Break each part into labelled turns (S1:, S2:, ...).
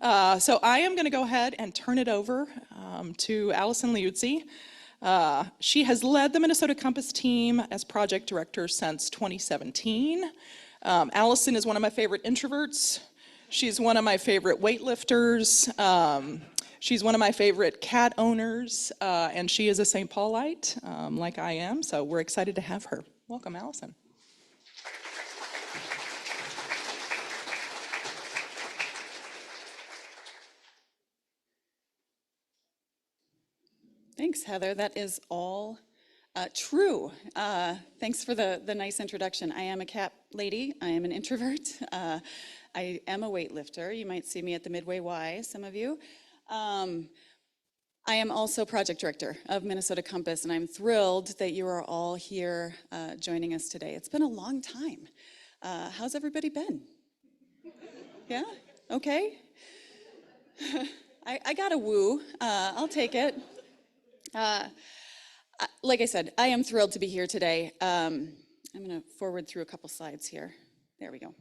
S1: So I am going to go ahead and turn it over to Allison Liuzzi. She has led the Minnesota Compass team as project director since 2017. Allison is one of my favorite introverts. She's one of my favorite weightlifters. She's one of my favorite cat owners, and she is a St. Paulite, like I am, so we're excited to have her. Welcome, Allison.
S2: Thanks, Heather. That is all true. Thanks for the nice introduction. I am a cat lady. I am an introvert. I am a weightlifter. You might see me at the Midway Y, some of you. I am also project director of Minnesota Compass, and I'm thrilled that you are all here joining us today. It's been a long time. How's everybody been? Yeah? Okay? I got a woo. I'll take it. Like I said, I am thrilled to be here today. I'm going to forward through a couple slides here. There we go.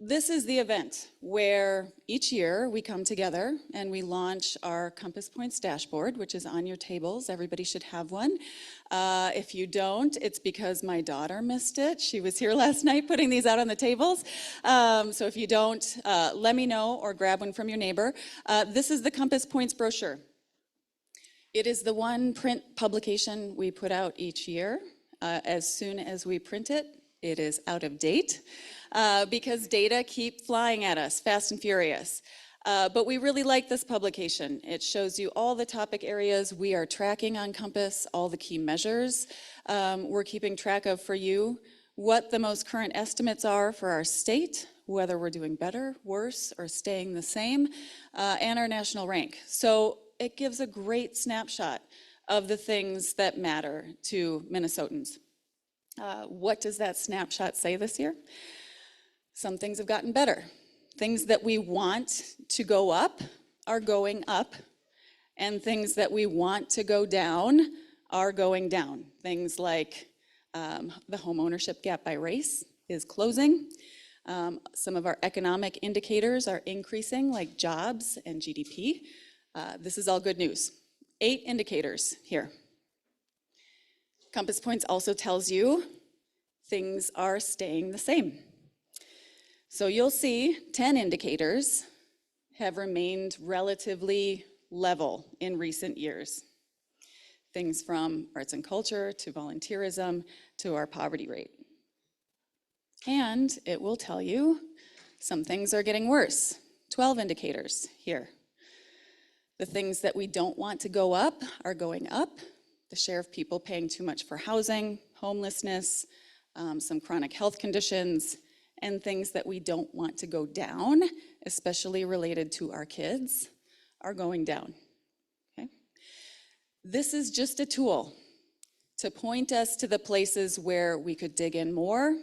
S2: This is the event where each year we come together and we launch our Compass Points dashboard, which is on your tables. Everybody should have one. If you don't, it's because my daughter missed it. She was here last night putting these out on the tables. So if you don't, let me know or grab one from your neighbor. This is the Compass Points brochure. It is the one print publication we put out each year. As soon as we print it, it is out of date because data keep flying at us, fast and furious. But we really like this publication. It shows you all the topic areas we are tracking on Compass, all the key measures we're keeping track of for you, what the most current estimates are for our state, whether we're doing better, worse, or staying the same, and our national rank. So it gives a great snapshot of the things that matter to Minnesotans. What does that snapshot say this year? Some things have gotten better. Things that we want to go up are going up, and things that we want to go down are going down. Things like the home ownership gap by race is closing. Some of our economic indicators are increasing, like jobs and GDP. This is all good news. 8 indicators here. Compass Points also tells you things are staying the same. So you'll see 10 indicators have remained relatively level in recent years. Things from arts and culture to volunteerism to our poverty rate. And it will tell you some things are getting worse. 12 indicators here. The things that we don't want to go up are going up. The share of people paying too much for housing, homelessness, some chronic health conditions, and things that we don't want to go down, especially related to our kids, are going down. Okay? This is just a tool to point us to the places where we could dig in more,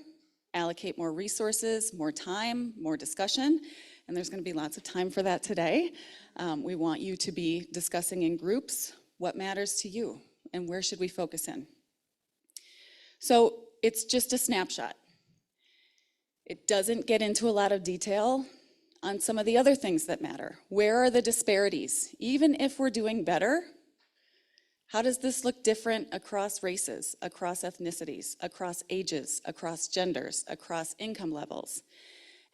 S2: allocate more resources, more time, more discussion, and there's going to be lots of time for that today. We want you to be discussing in groups what matters to you and where should we focus in. So it's just a snapshot. It doesn't get into a lot of detail on some of the other things that matter. Where are the disparities? Even if we're doing better, how does this look different across races, across ethnicities, across ages, across genders, across income levels?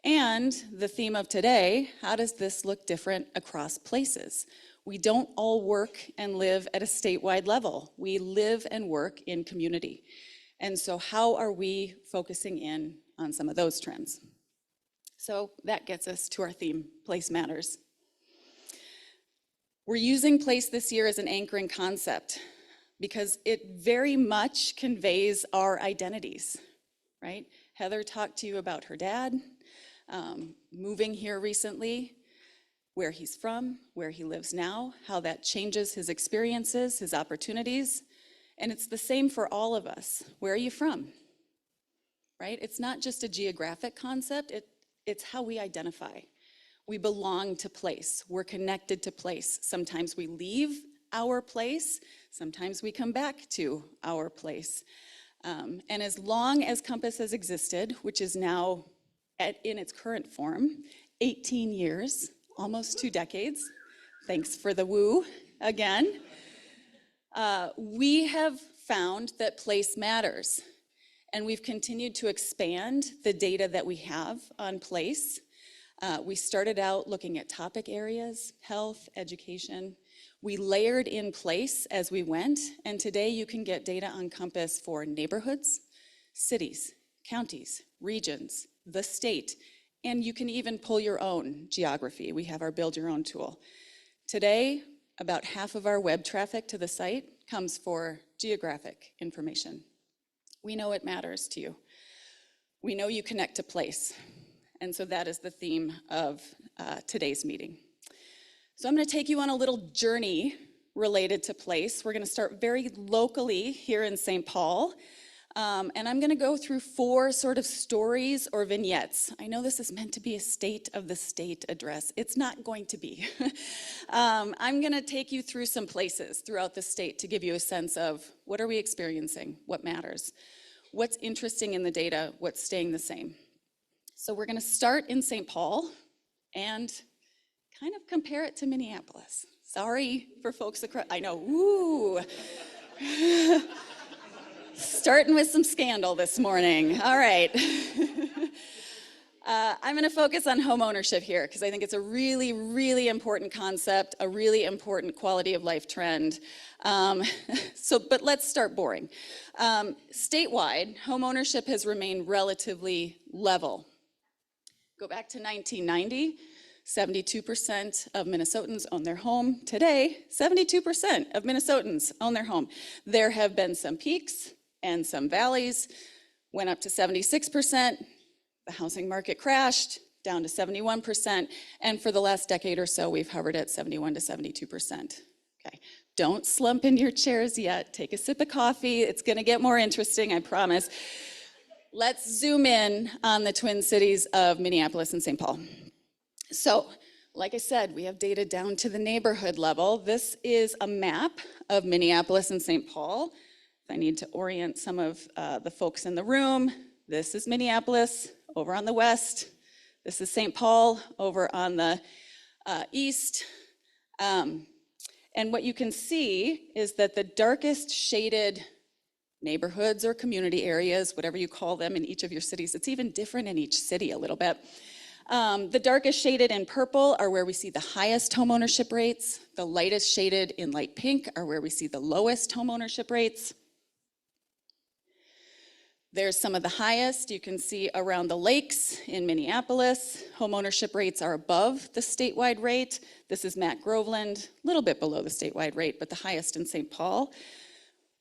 S2: And the theme of today, how does this look different across places? We don't all work and live at a statewide level. We live and work in community. And so how are we focusing in on some of those trends? So that gets us to our theme, Place Matters. We're using place this year as an anchoring concept because it very much conveys our identities, right? Heather talked to you about her dad, moving here recently, where he's from, where he lives now, how that changes his experiences, his opportunities. And it's the same for all of us. Where are you from? Right? It's not just a geographic concept, it's how we identify. We belong to place, we're connected to place. Sometimes we leave our place, sometimes we come back to our place. And as long as Compass has existed, which is now in its current form, 18 years, almost 2 decades. Thanks for the woo again. We have found that place matters, and we've continued to expand the data that we have on place. We started out looking at topic areas, health, education. We layered in place as we went, and today you can get data on Compass for neighborhoods, cities, counties, regions, the state, and you can even pull your own geography. We have our Build Your Own tool. Today, about half of our web traffic to the site comes for geographic information. We know it matters to you. We know you connect to place. And so that is the theme of today's meeting. So I'm going to take you on a little journey related to place. We're going to start very locally here in St. Paul. And I'm going to go through 4 sort of stories or vignettes. I know this is meant to be a state of the state address. It's not going to be. I'm going to take you through some places throughout the state to give you a sense of what are we experiencing, what matters, what's interesting in the data, what's staying the same. So we're going to start in St. Paul and kind of compare it to Minneapolis. Sorry for folks across, I know, ooh. Starting with some scandal this morning. All right. I'm going to focus on home ownership here because I think it's a really, really important concept, a really important quality of life trend. But let's start boring. Statewide, home ownership has remained relatively level. Go back to 1990, 72% of Minnesotans own their home. Today, 72% of Minnesotans own their home. There have been some peaks and some valleys, went up to 76%. The housing market crashed, down to 71%. And for the last decade or so, we've hovered at 71 to 72%. Okay, don't slump in your chairs yet. Take a sip of coffee. It's gonna get more interesting, I promise. Let's zoom in on the Twin Cities of Minneapolis and St. Paul. So, like I said, we have data down to the neighborhood level. This is a map of Minneapolis and St. Paul. If I need to orient some of the folks in the room, this is Minneapolis over on the west. This is St. Paul over on the east. And what you can see is that the darkest shaded neighborhoods or community areas, whatever you call them in each of your cities, it's even different in each city a little bit. The darkest shaded in purple are where we see the highest homeownership rates. The lightest shaded in light pink are where we see the lowest homeownership rates. There's some of the highest you can see around the lakes in Minneapolis. Homeownership rates are above the statewide rate. This is Matt Groveland, a little bit below the statewide rate, but the highest in St. Paul.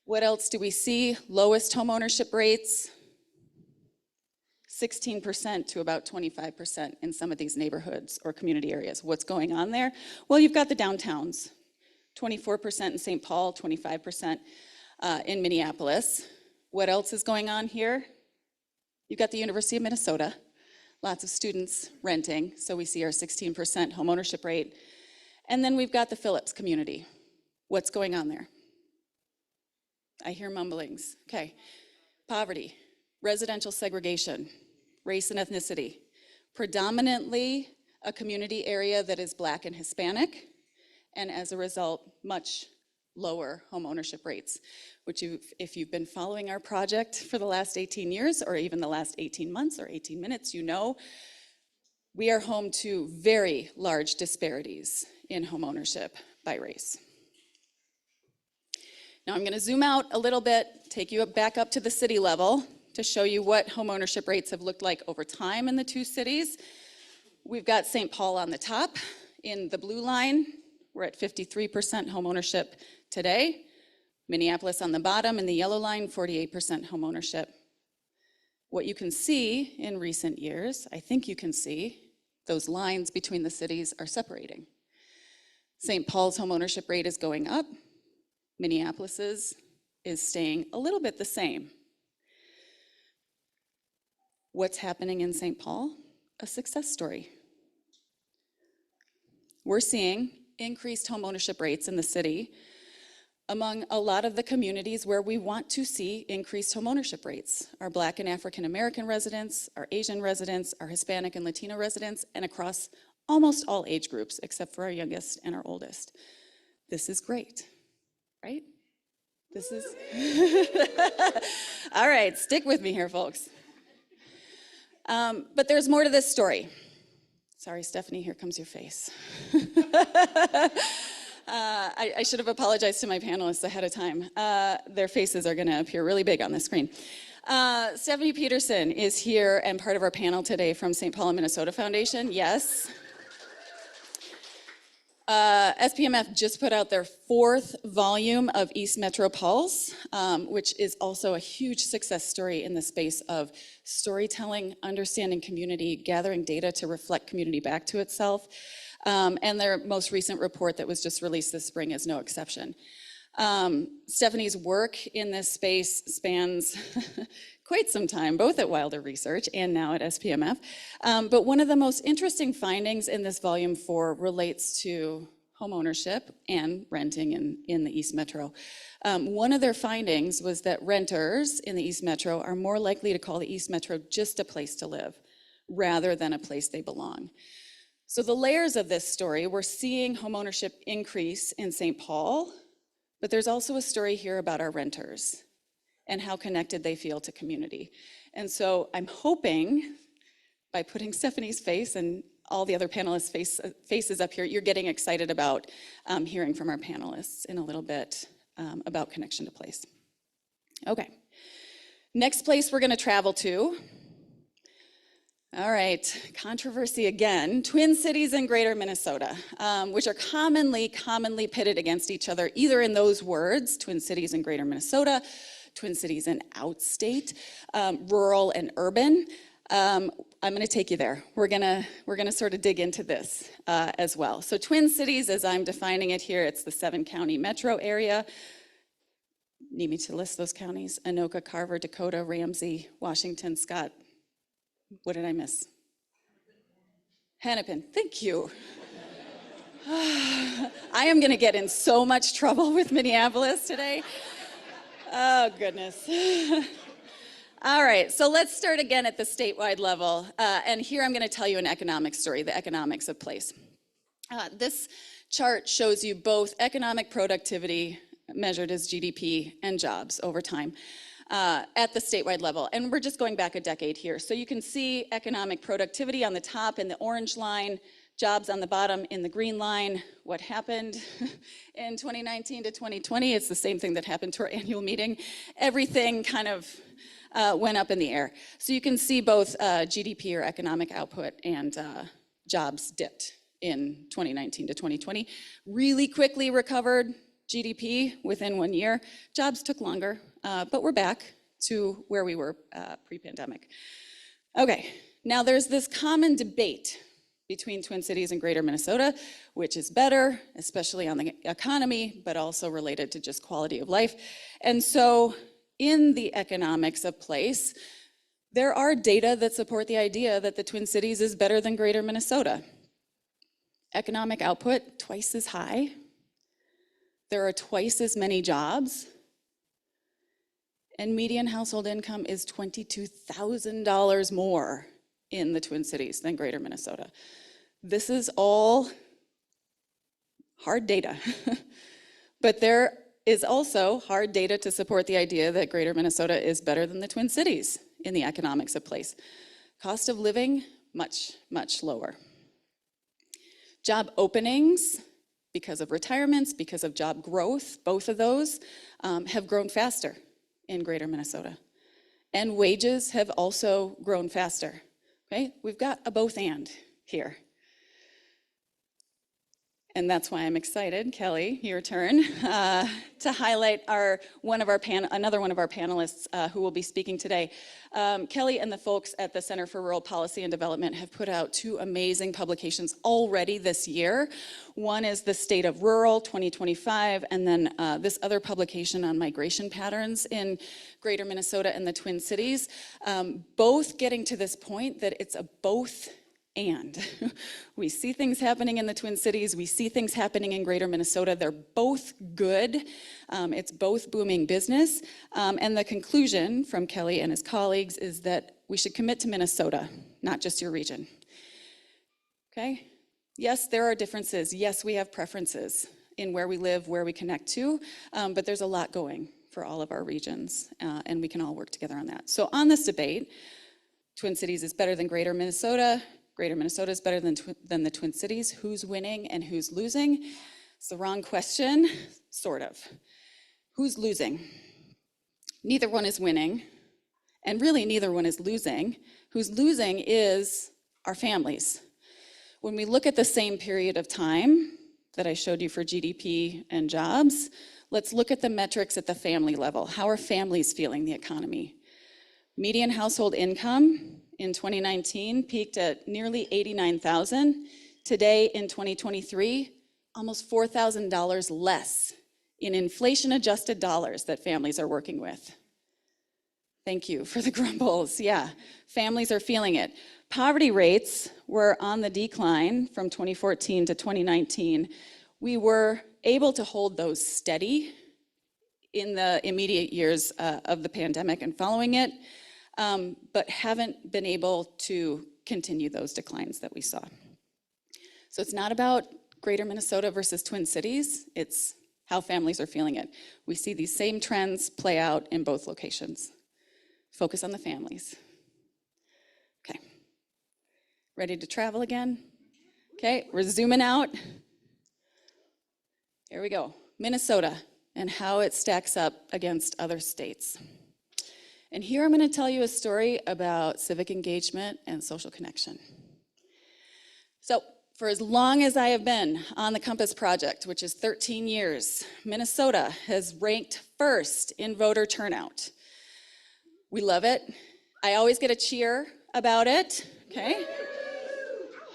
S2: What else do we see? Lowest homeownership rates, 16% to about 25% in some of these neighborhoods or community areas. What's going on there? Well, you've got the downtowns, 24% in St. Paul, 25% in Minneapolis. What else is going on here? You've got the University of Minnesota, lots of students renting, so we see our 16% homeownership rate. And then we've got the Phillips community. What's going on there? I hear mumblings. Okay. Poverty, residential segregation, race and ethnicity. Predominantly a community area that is Black and Hispanic, and as a result, much lower home ownership rates, which if you've been following our project for the last 18 years, or even the last 18 months or 18 minutes, you know we are home to very large disparities in home ownership by race. Now I'm going to zoom out a little bit, take you back up to the city level to show you what home ownership rates have looked like over time in the 2 cities. We've got St. Paul on the top in the blue line. We're at 53% home ownership today. Minneapolis on the bottom in the yellow line, 48% home ownership. What you can see in recent years, I think you can see, those lines between the cities are separating. St. Paul's home ownership rate is going up. Minneapolis's is staying a little bit the same. What's happening in St. Paul? A success story. We're seeing increased home ownership rates in the city among a lot of the communities where we want to see increased homeownership rates. Our Black and African American residents, our Asian residents, our Hispanic and Latino residents, and across almost all age groups except for our youngest and our oldest. This is great, right? This is, all right, stick with me here, folks. But there's more to this story. Sorry, Stephanie, here comes your face. I should have apologized to my panelists ahead of time. Their faces are gonna appear really big on the screen. Stephanie Peterson is here and part of our panel today from St. Paul, Minnesota Foundation, yes. SPMF just put out their 4th volume of East Metro Pulse, which is also a huge success story in the space of storytelling, understanding community, gathering data to reflect community back to itself. And their most recent report that was just released this spring is no exception. Stephanie's work in this space spans quite some time, both at Wilder Research and now at SPMF. But one of the most interesting findings in this volume 4 relates to homeownership and renting in the East Metro. One of their findings was that renters in the East Metro are more likely to call the East Metro just a place to live rather than a place they belong. So the layers of this story, we're seeing homeownership increase in St. Paul, but there's also a story here about our renters and how connected they feel to community. And so I'm hoping by putting Stephanie's face and all the other panelists' faces up here, you're getting excited about hearing from our panelists in a little bit about connection to place. Okay, next place we're gonna travel to. All right, controversy again. Twin Cities and Greater Minnesota, which are commonly pitted against each other, either in those words, Twin Cities and Greater Minnesota, Twin Cities and outstate, rural and urban. I'm gonna take you there. We're gonna sort of dig into this as well. So Twin Cities, as I'm defining it here, it's the 7-county metro area. Need me to list those counties? Anoka, Carver, Dakota, Ramsey, Washington, Scott. What did I miss? Hennepin, thank you. I am gonna get in so much trouble with Minneapolis today. Oh, goodness. All right, so let's start again at the statewide level. And here I'm gonna tell you an economic story, the economics of place. This chart shows you both economic productivity measured as GDP and jobs over time. At the statewide level. And we're just going back a decade here. So you can see economic productivity on the top in the orange line, jobs on the bottom in the green line. What happened in 2019 to 2020? It's the same thing that happened to our annual meeting. Everything kind of went up in the air. So you can see both GDP or economic output and jobs dipped in 2019 to 2020. Really quickly recovered GDP within 1 year. Jobs took longer, but we're back to where we were pre-pandemic. Okay, now there's this common debate between Twin Cities and Greater Minnesota, which is better, especially on the economy, but also related to just quality of life. And so in the economics of place, there are data that support the idea that the Twin Cities is better than Greater Minnesota. Economic output, twice as high. There are twice as many jobs, and median household income is $22,000 more in the Twin Cities than Greater Minnesota. This is all hard data, but there is also hard data to support the idea that Greater Minnesota is better than the Twin Cities in the economics of place. Cost of living, much, much lower. Job openings, because of retirements, because of job growth, both of those have grown faster in Greater Minnesota. And wages have also grown faster, okay? We've got a both and here. And that's why I'm excited, Kelly, your turn, to highlight another one of our panelists who will be speaking today. Kelly and the folks at the Center for Rural Policy and Development have put out 2 amazing publications already this year. One is The State of Rural 2025, and then this other publication on migration patterns in Greater Minnesota and the Twin Cities, both getting to this point that it's a both and we see things happening in the Twin Cities, we see things happening in greater Minnesota. They're both good. It's both booming business. And the conclusion from Kelly and his colleagues is that we should commit to Minnesota, not just your region. Okay? Yes, there are differences. Yes, we have preferences in where we live, where we connect to, but there's a lot going for all of our regions, and we can all work together on that. So on this debate, Twin Cities is better than greater Minnesota. Greater Minnesota is better than the Twin Cities. Who's winning and who's losing? It's the wrong question, sort of. Who's losing? Neither one is winning, and really neither one is losing. Who's losing is our families. When we look at the same period of time that I showed you for GDP and jobs, let's look at the metrics at the family level. How are families feeling the economy? Median household income in 2019 peaked at nearly $89,000. Today in 2023, almost $4,000 less in inflation-adjusted dollars that families are working with. Thank you for the grumbles. Yeah, families are feeling it. Poverty rates were on the decline from 2014 to 2019. We were able to hold those steady in the immediate years of the pandemic and following it, but haven't been able to continue those declines that we saw. So it's not about greater Minnesota versus Twin Cities, it's how families are feeling it. We see these same trends play out in both locations. Focus on the families. Okay, ready to travel again? Okay, we're zooming out. Here we go, Minnesota and how it stacks up against other states. And here I'm going to tell you a story about civic engagement and social connection. So for as long as I have been on the Compass Project, which is 13 years, Minnesota has ranked first in voter turnout. We love it. I always get a cheer about it, okay?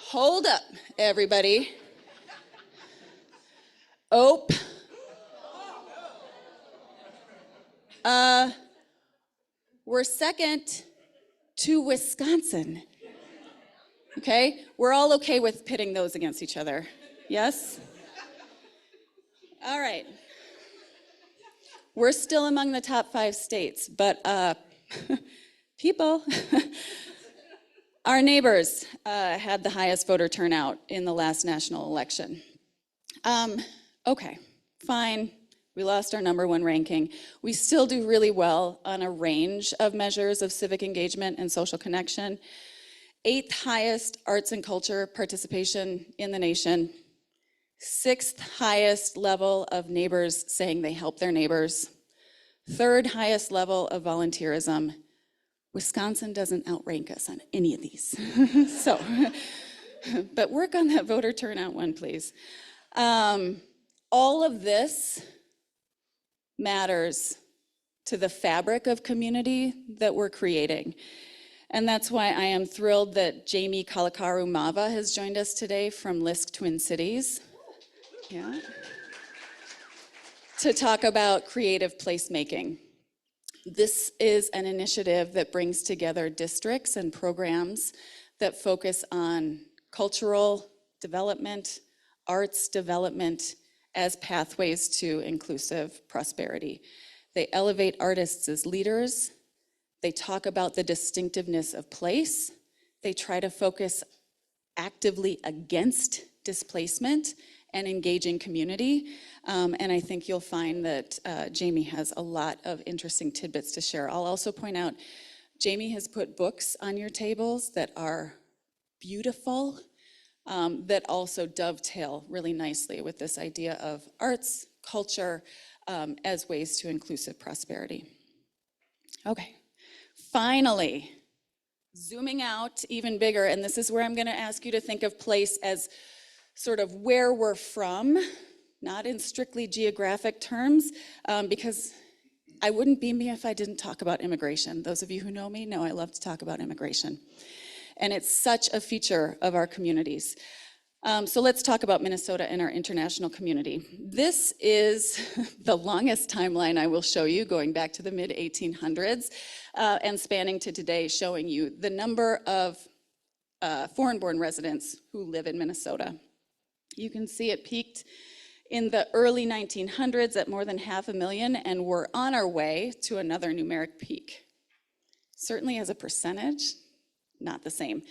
S2: Hold up, everybody. Oh. We're second to Wisconsin, okay? We're all okay with pitting those against each other, yes? All right. We're still among the top 5 states, but people, our neighbors had the highest voter turnout in the last national election. Okay, fine. We lost our #1 ranking. We still do really well on a range of measures of civic engagement and social connection. 8th highest arts and culture participation in the nation. 6th highest level of neighbors saying they help their neighbors. 3rd highest level of volunteerism. Wisconsin doesn't outrank us on any of these. So, but work on that voter turnout one, please. All of this matters to the fabric of community that we're creating. And that's why I am thrilled that Jamie Kalakaru-Mava has joined us today from LISC-Twin Cities. Yeah. To talk about creative placemaking. This is an initiative that brings together districts and programs that focus on cultural development, arts development, as pathways to inclusive prosperity. They elevate artists as leaders. They talk about the distinctiveness of place. They try to focus actively against displacement and engaging community. And I think you'll find that Jamie has a lot of interesting tidbits to share. I'll also point out, Jamie has put books on your tables that are beautiful, that also dovetail really nicely with this idea of arts, culture, as ways to inclusive prosperity. Okay, finally, zooming out even bigger, and this is where I'm gonna ask you to think of place as sort of where we're from, not in strictly geographic terms, because I wouldn't be me if I didn't talk about immigration. Those of you who know me know I love to talk about immigration. And it's such a feature of our communities. So let's talk about Minnesota and our international community. This is the longest timeline I will show you, going back to the mid-1800s and spanning to today, showing you the number of foreign-born residents who live in Minnesota. You can see it peaked in the early 1900s at more than 500,000, and we're on our way to another numeric peak. Certainly as a percentage, not the same.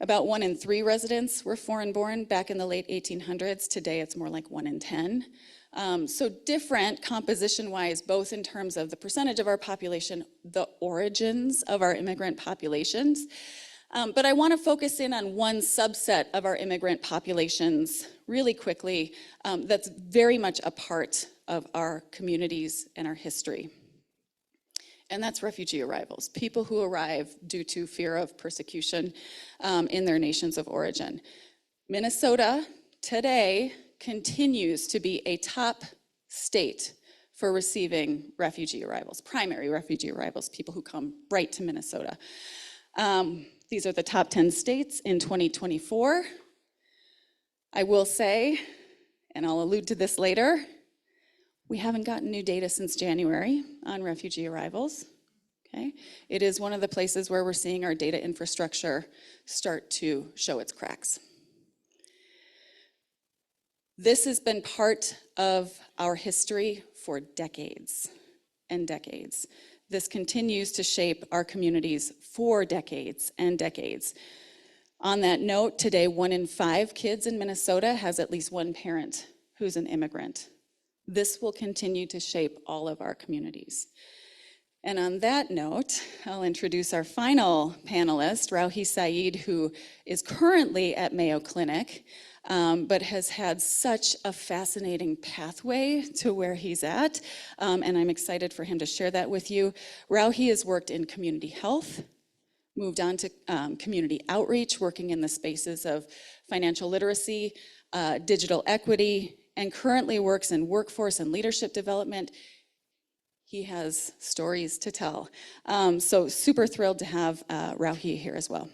S2: About 1 in 3 residents were foreign-born back in the late 1800s. Today it's more like 1 in 10. So different composition-wise, both in terms of the percentage of our population, the origins of our immigrant populations. But I want to focus in on one subset of our immigrant populations really quickly that's very much a part of our communities and our history. And that's refugee arrivals, people who arrive due to fear of persecution in their nations of origin. Minnesota today continues to be a top state for receiving refugee arrivals, primary refugee arrivals, people who come right to Minnesota. These are the top 10 states in 2024. I will say, and I'll allude to this later, we haven't gotten new data since January on refugee arrivals. Okay? It is one of the places where we're seeing our data infrastructure start to show its cracks. This has been part of our history for decades and decades. This continues to shape our communities for decades and decades. On that note, today 1 in 5 kids in Minnesota has at least one parent who's an immigrant. This will continue to shape all of our communities. And on that note, I'll introduce our final panelist, Rawhi Said, who is currently at Mayo Clinic, but has had such a fascinating pathway to where he's at, and I'm excited for him to share that with you. Rawhi has worked in community health, moved on to community outreach, working in the spaces of financial literacy, digital equity, and currently works in workforce and leadership development. He has stories to tell. So super thrilled to have Rawhi here as well.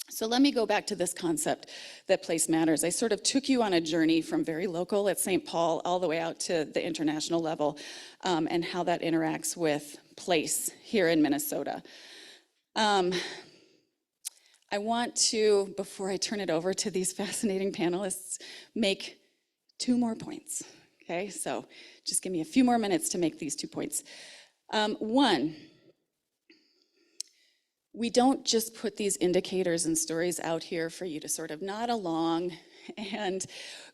S2: So let me go back to this concept that place matters. I sort of took you on a journey from very local at St. Paul all the way out to the international level, and how that interacts with place here in Minnesota. I want to, before I turn it over to these fascinating panelists, make 2 more points, okay? So just give me a few more minutes to make these 2 points. 1, we don't just put these indicators and stories out here for you to sort of nod along and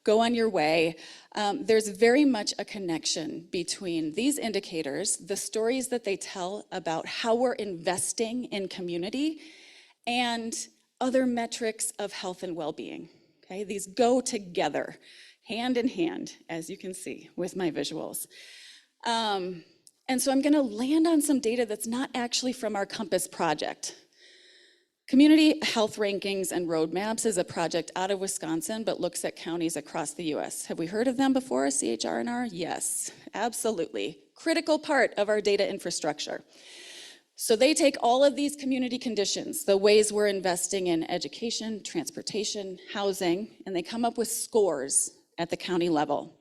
S2: go on your way. There's very much a connection between these indicators, the stories that they tell about how we're investing in community, and other metrics of health and well-being, okay? These go together, hand in hand, as you can see with my visuals. And so I'm gonna land on some data that's not actually from our Compass project. Community Health Rankings and Roadmaps is a project out of Wisconsin, but looks at counties across the US. Have we heard of them before, CHR&R? Yes, absolutely. Critical part of our data infrastructure. So they take all of these community conditions, the ways we're investing in education, transportation, housing, and they come up with scores at the county level.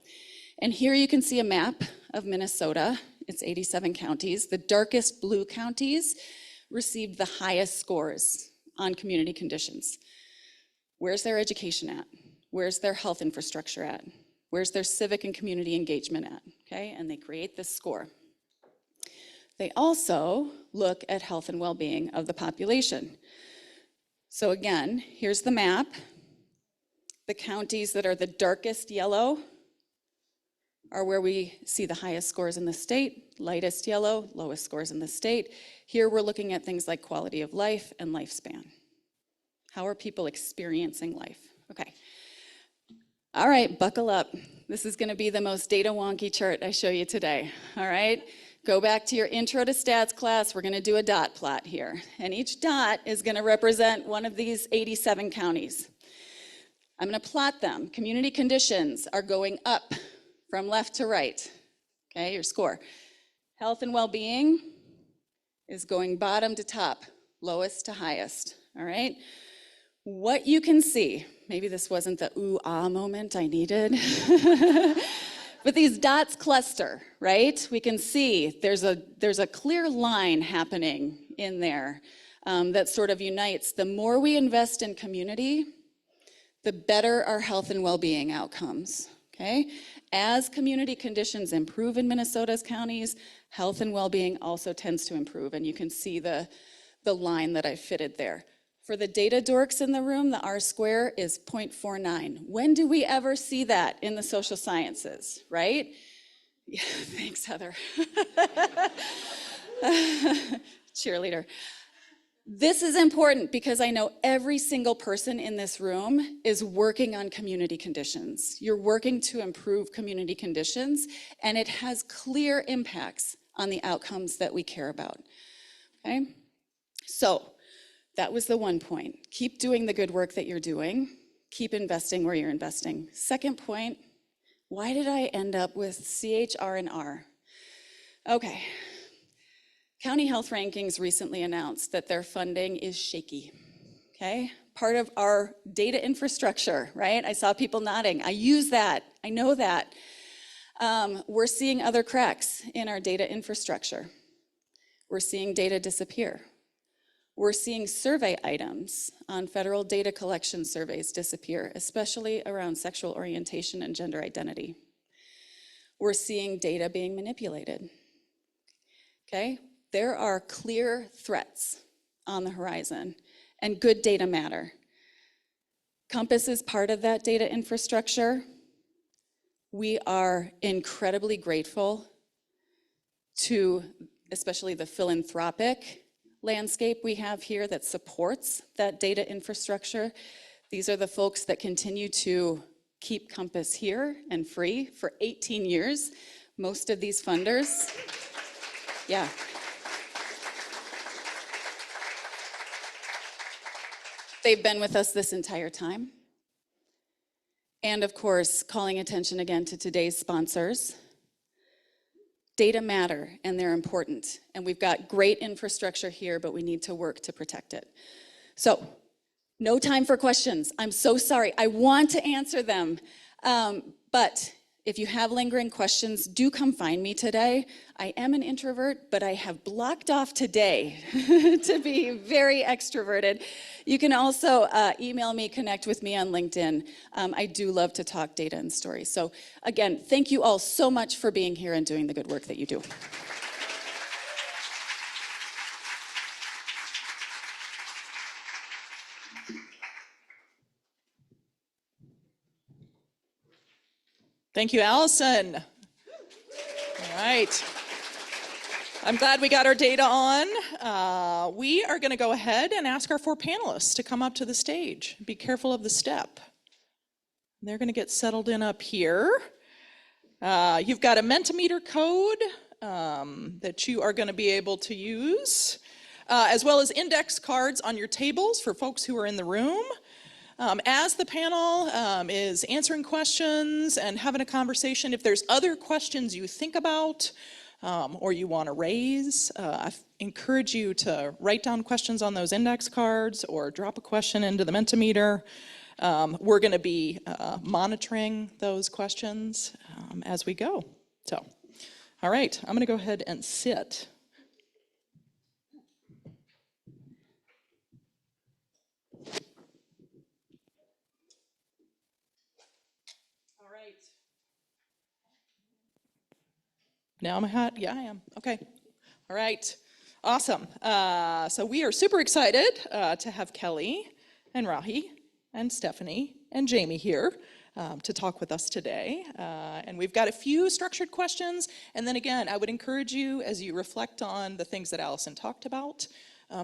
S2: And here you can see a map of Minnesota. It's 87 counties. The darkest blue counties received the highest scores on community conditions. Where's their education at? Where's their health infrastructure at? Where's their civic and community engagement at? Okay, and they create this score. They also look at health and well-being of the population. So again, here's the map. The counties that are the darkest yellow are where we see the highest scores in the state, lightest yellow, lowest scores in the state. Here we're looking at things like quality of life and lifespan. How are people experiencing life? Okay. All right, buckle up. This is gonna be the most data wonky chart I show you today, all right? Go back to your intro to stats class. We're gonna do a dot plot here. And each dot is gonna represent one of these 87 counties. I'm gonna plot them. Community conditions are going up from left to right, okay, your score. Health and well-being is going bottom to top, lowest to highest, all right? What you can see, maybe this wasn't the ooh, ah moment I needed, but these dots cluster, right? We can see there's a clear line happening in there that sort of unites. The more we invest in community, the better our health and well-being outcomes, okay? As community conditions improve in Minnesota's counties, health and well-being also tends to improve, and you can see the line that I fitted there. For the data dorks in the room, the R-square is 0.49. When do we ever see that in the social sciences, right? Yeah, thanks, Heather. Cheerleader. This is important because I know every single person in this room is working on community conditions. You're working to improve community conditions, and it has clear impacts on the outcomes that we care about, okay? So that was the one point. Keep doing the good work that you're doing. Keep investing where you're investing. Second point, why did I end up with CHR and R? Okay. County Health Rankings recently announced that their funding is shaky, okay? Part of our data infrastructure, right? I saw people nodding. I use that. I know that. We're seeing other cracks in our data infrastructure. We're seeing data disappear. We're seeing survey items on federal data collection surveys disappear, especially around sexual orientation and gender identity. We're seeing data being manipulated, okay? There are clear threats on the horizon, and good data matter. Compass is part of that data infrastructure. We are incredibly grateful to especially the philanthropic landscape we have here that supports that data infrastructure. These are the folks that continue to keep Compass here and free for 18 years. Most of these funders, yeah. They've been with us this entire time. And of course, calling attention again to today's sponsors. Data matter, and they're important. And we've got great infrastructure here, but we need to work to protect it. So, no time for questions. I'm so sorry. I want to answer them. But if you have lingering questions, do come find me today. I am an introvert, but I have blocked off today to be very extroverted. You can also email me, connect with me on LinkedIn. I do love to talk data and stories. So again, thank you all so much for being here and doing the good work that you do.
S1: Thank you, Allison. All right. I'm glad we got our data on. We are going to go ahead and ask our 4 panelists to come up to the stage. Be careful of the step. They're going to get settled in up here. You've got a Mentimeter code that you are going to be able to use, as well as index cards on your tables for folks who are in the room. As the panel is answering questions and having a conversation, if there's other questions you think about or you want to raise, I encourage you to write down questions on those index cards or drop a question into the Mentimeter. We're going to be monitoring those questions as we go. So, all right, I'm going to go ahead and sit. Now am I hot? Yeah, I am. Okay. All right. Awesome. So we are super excited to have Kelly and Rawhi and Stephanie and Jamie here to talk with us today. And we've got a few structured questions. And then again, I would encourage you as you reflect on the things that Allison talked about,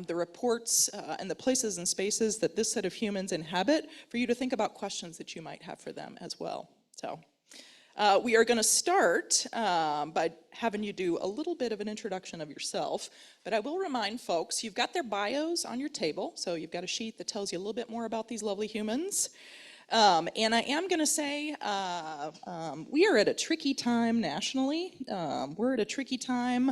S1: the reports and the places and spaces that this set of humans inhabit, for you to think about questions that you might have for them as well. So. We are going to start by having you do a little bit of an introduction of yourself, but I will remind folks, you've got their bios on your table, so you've got a sheet that tells you a little bit more about these lovely humans. And I am going to say we are at a tricky time nationally. We're at a tricky time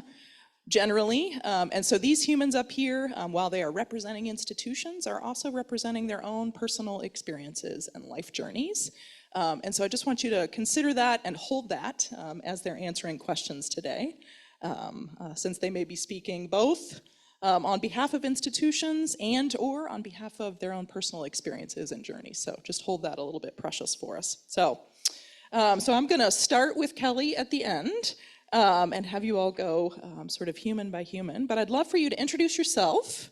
S1: generally, and so these humans up here, while they are representing institutions, are also representing their own personal experiences and life journeys. And so I just want you to consider that and hold that as they're answering questions today, since they may be speaking both on behalf of institutions and or on behalf of their own personal experiences and journeys. So just hold that a little bit precious for us. So I'm going to start with Kelly at the end and have you all go sort of human by human. But I'd love for you to introduce yourself,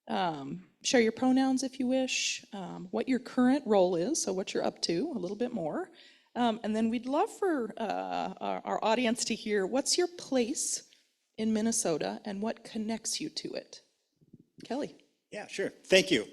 S1: share your pronouns if you wish, what your current role is, so what you're up to, a little bit more. And then we'd love for our audience to hear what's your place in Minnesota and what connects you to it. Kelly.
S3: Yeah, sure. Thank you.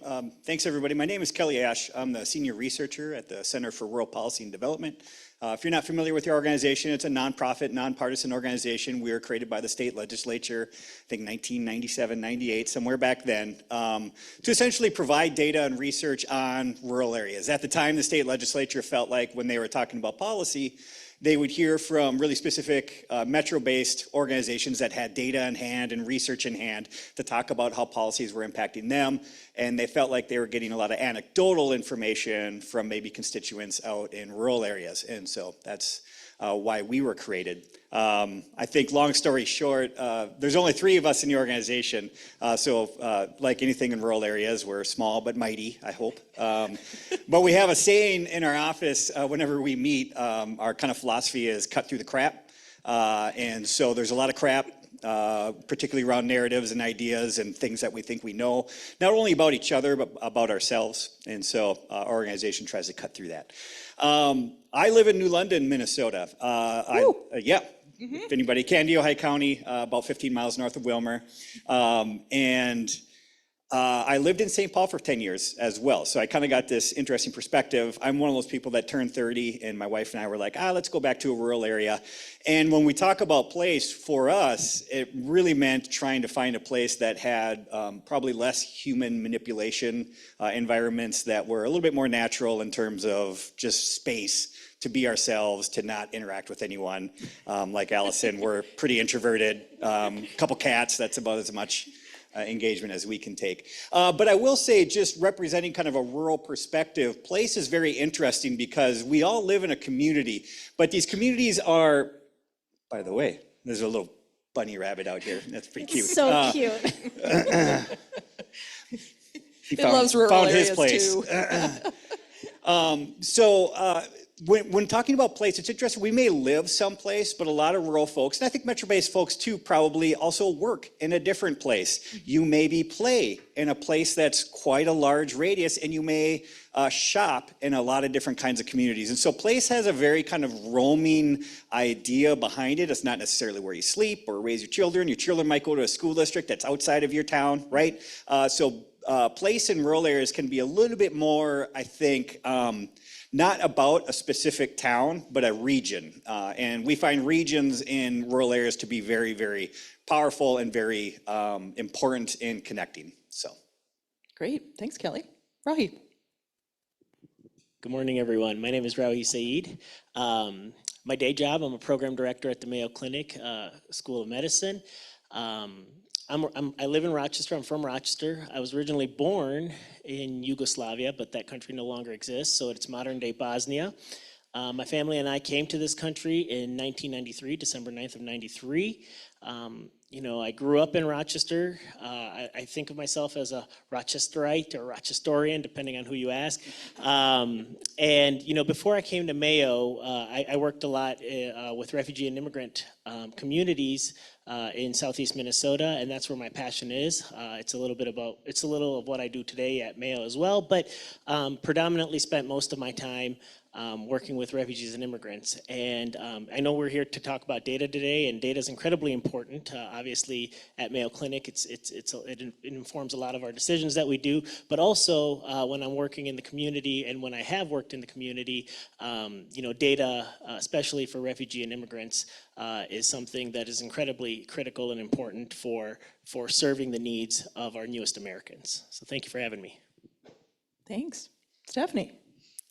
S3: Thanks, everybody. My name is Kelly Asche. I'm the senior researcher at the Center for Rural Policy and Development. If you're not familiar with your organization, it's a nonprofit, nonpartisan organization. We were created by the state legislature, I think 1997, 98, somewhere back then, to essentially provide data and research on rural areas. At the time, the state legislature felt like when they were talking about policy, they would hear from really specific metro-based organizations that had data in hand and research in hand to talk about how policies were impacting them. And they felt like they were getting a lot of anecdotal information from maybe constituents out in rural areas. And so that's why we were created. I think long story short, there's only 3 of us in the organization. So like anything in rural areas, we're small but mighty, I hope. But we have a saying in our office whenever we meet, our kind of philosophy is cut through the crap. And so there's a lot of crap, particularly around narratives and ideas and things that we think we know, not only about each other, but about ourselves. And so our organization tries to cut through that. I live in New London, Minnesota. Yeah, if anybody can, Ojai County, about 15 miles north of Wilmer. I lived in St. Paul for 10 years as well. So I kind of got this interesting perspective. I'm one of those people that turned 30 and my wife and I were like, let's go back to a rural area. And when we talk about place, for us, it really meant trying to find a place that had probably less human manipulation, environments that were a little bit more natural in terms of just space to be ourselves, to not interact with anyone. Like Allison, we're pretty introverted, couple cats, that's about as much engagement as we can take. But I will say, just representing kind of a rural perspective, place is very interesting because we all live in a community, but these communities are, by the way, there's a little bunny rabbit out here. That's pretty cute.
S2: So cute.
S1: He loves rural
S3: found
S1: areas
S3: his place. Too. When talking about place, it's interesting. We may live someplace, but a lot of rural folks, and I think metro-based folks too, probably also work in a different place. You maybe play in a place that's quite a large radius, and you may shop in a lot of different kinds of communities. And so place has a very kind of roaming idea behind it. It's not necessarily where you sleep or raise your children. Your children might go to a school district that's outside of your town, right? So place in rural areas can be a little bit more, I think, not about a specific town, but a region. And we find regions in rural areas to be very, very powerful and very important in connecting, so.
S1: Great, thanks Kelly. Rawhi.
S4: Good morning, everyone. My name is Rawhi Said. My day job, I'm a program director at the Mayo Clinic School of Medicine. I live in Rochester. I'm from Rochester. I was originally born in Yugoslavia, but that country no longer exists, so it's modern-day Bosnia. My family and I came to this country in 1993, December 9th of 93. I grew up in Rochester. I think of myself as a Rochesterite or Rochestorian, depending on who you ask. Before I came to Mayo, I worked a lot with refugee and immigrant communities in Southeast Minnesota, and that's where my passion is. It's a little of what I do today at Mayo as well, but predominantly spent most of my time working with refugees and immigrants. And I know we're here to talk about data today, and data is incredibly important. Obviously, at Mayo Clinic, it informs a lot of our decisions that we do, but also when I'm working in the community and when I have worked in the community, data, especially for refugee and immigrants, is something that is incredibly critical and important for serving the needs of our newest Americans. So thank you for having me.
S1: Thanks. Stephanie.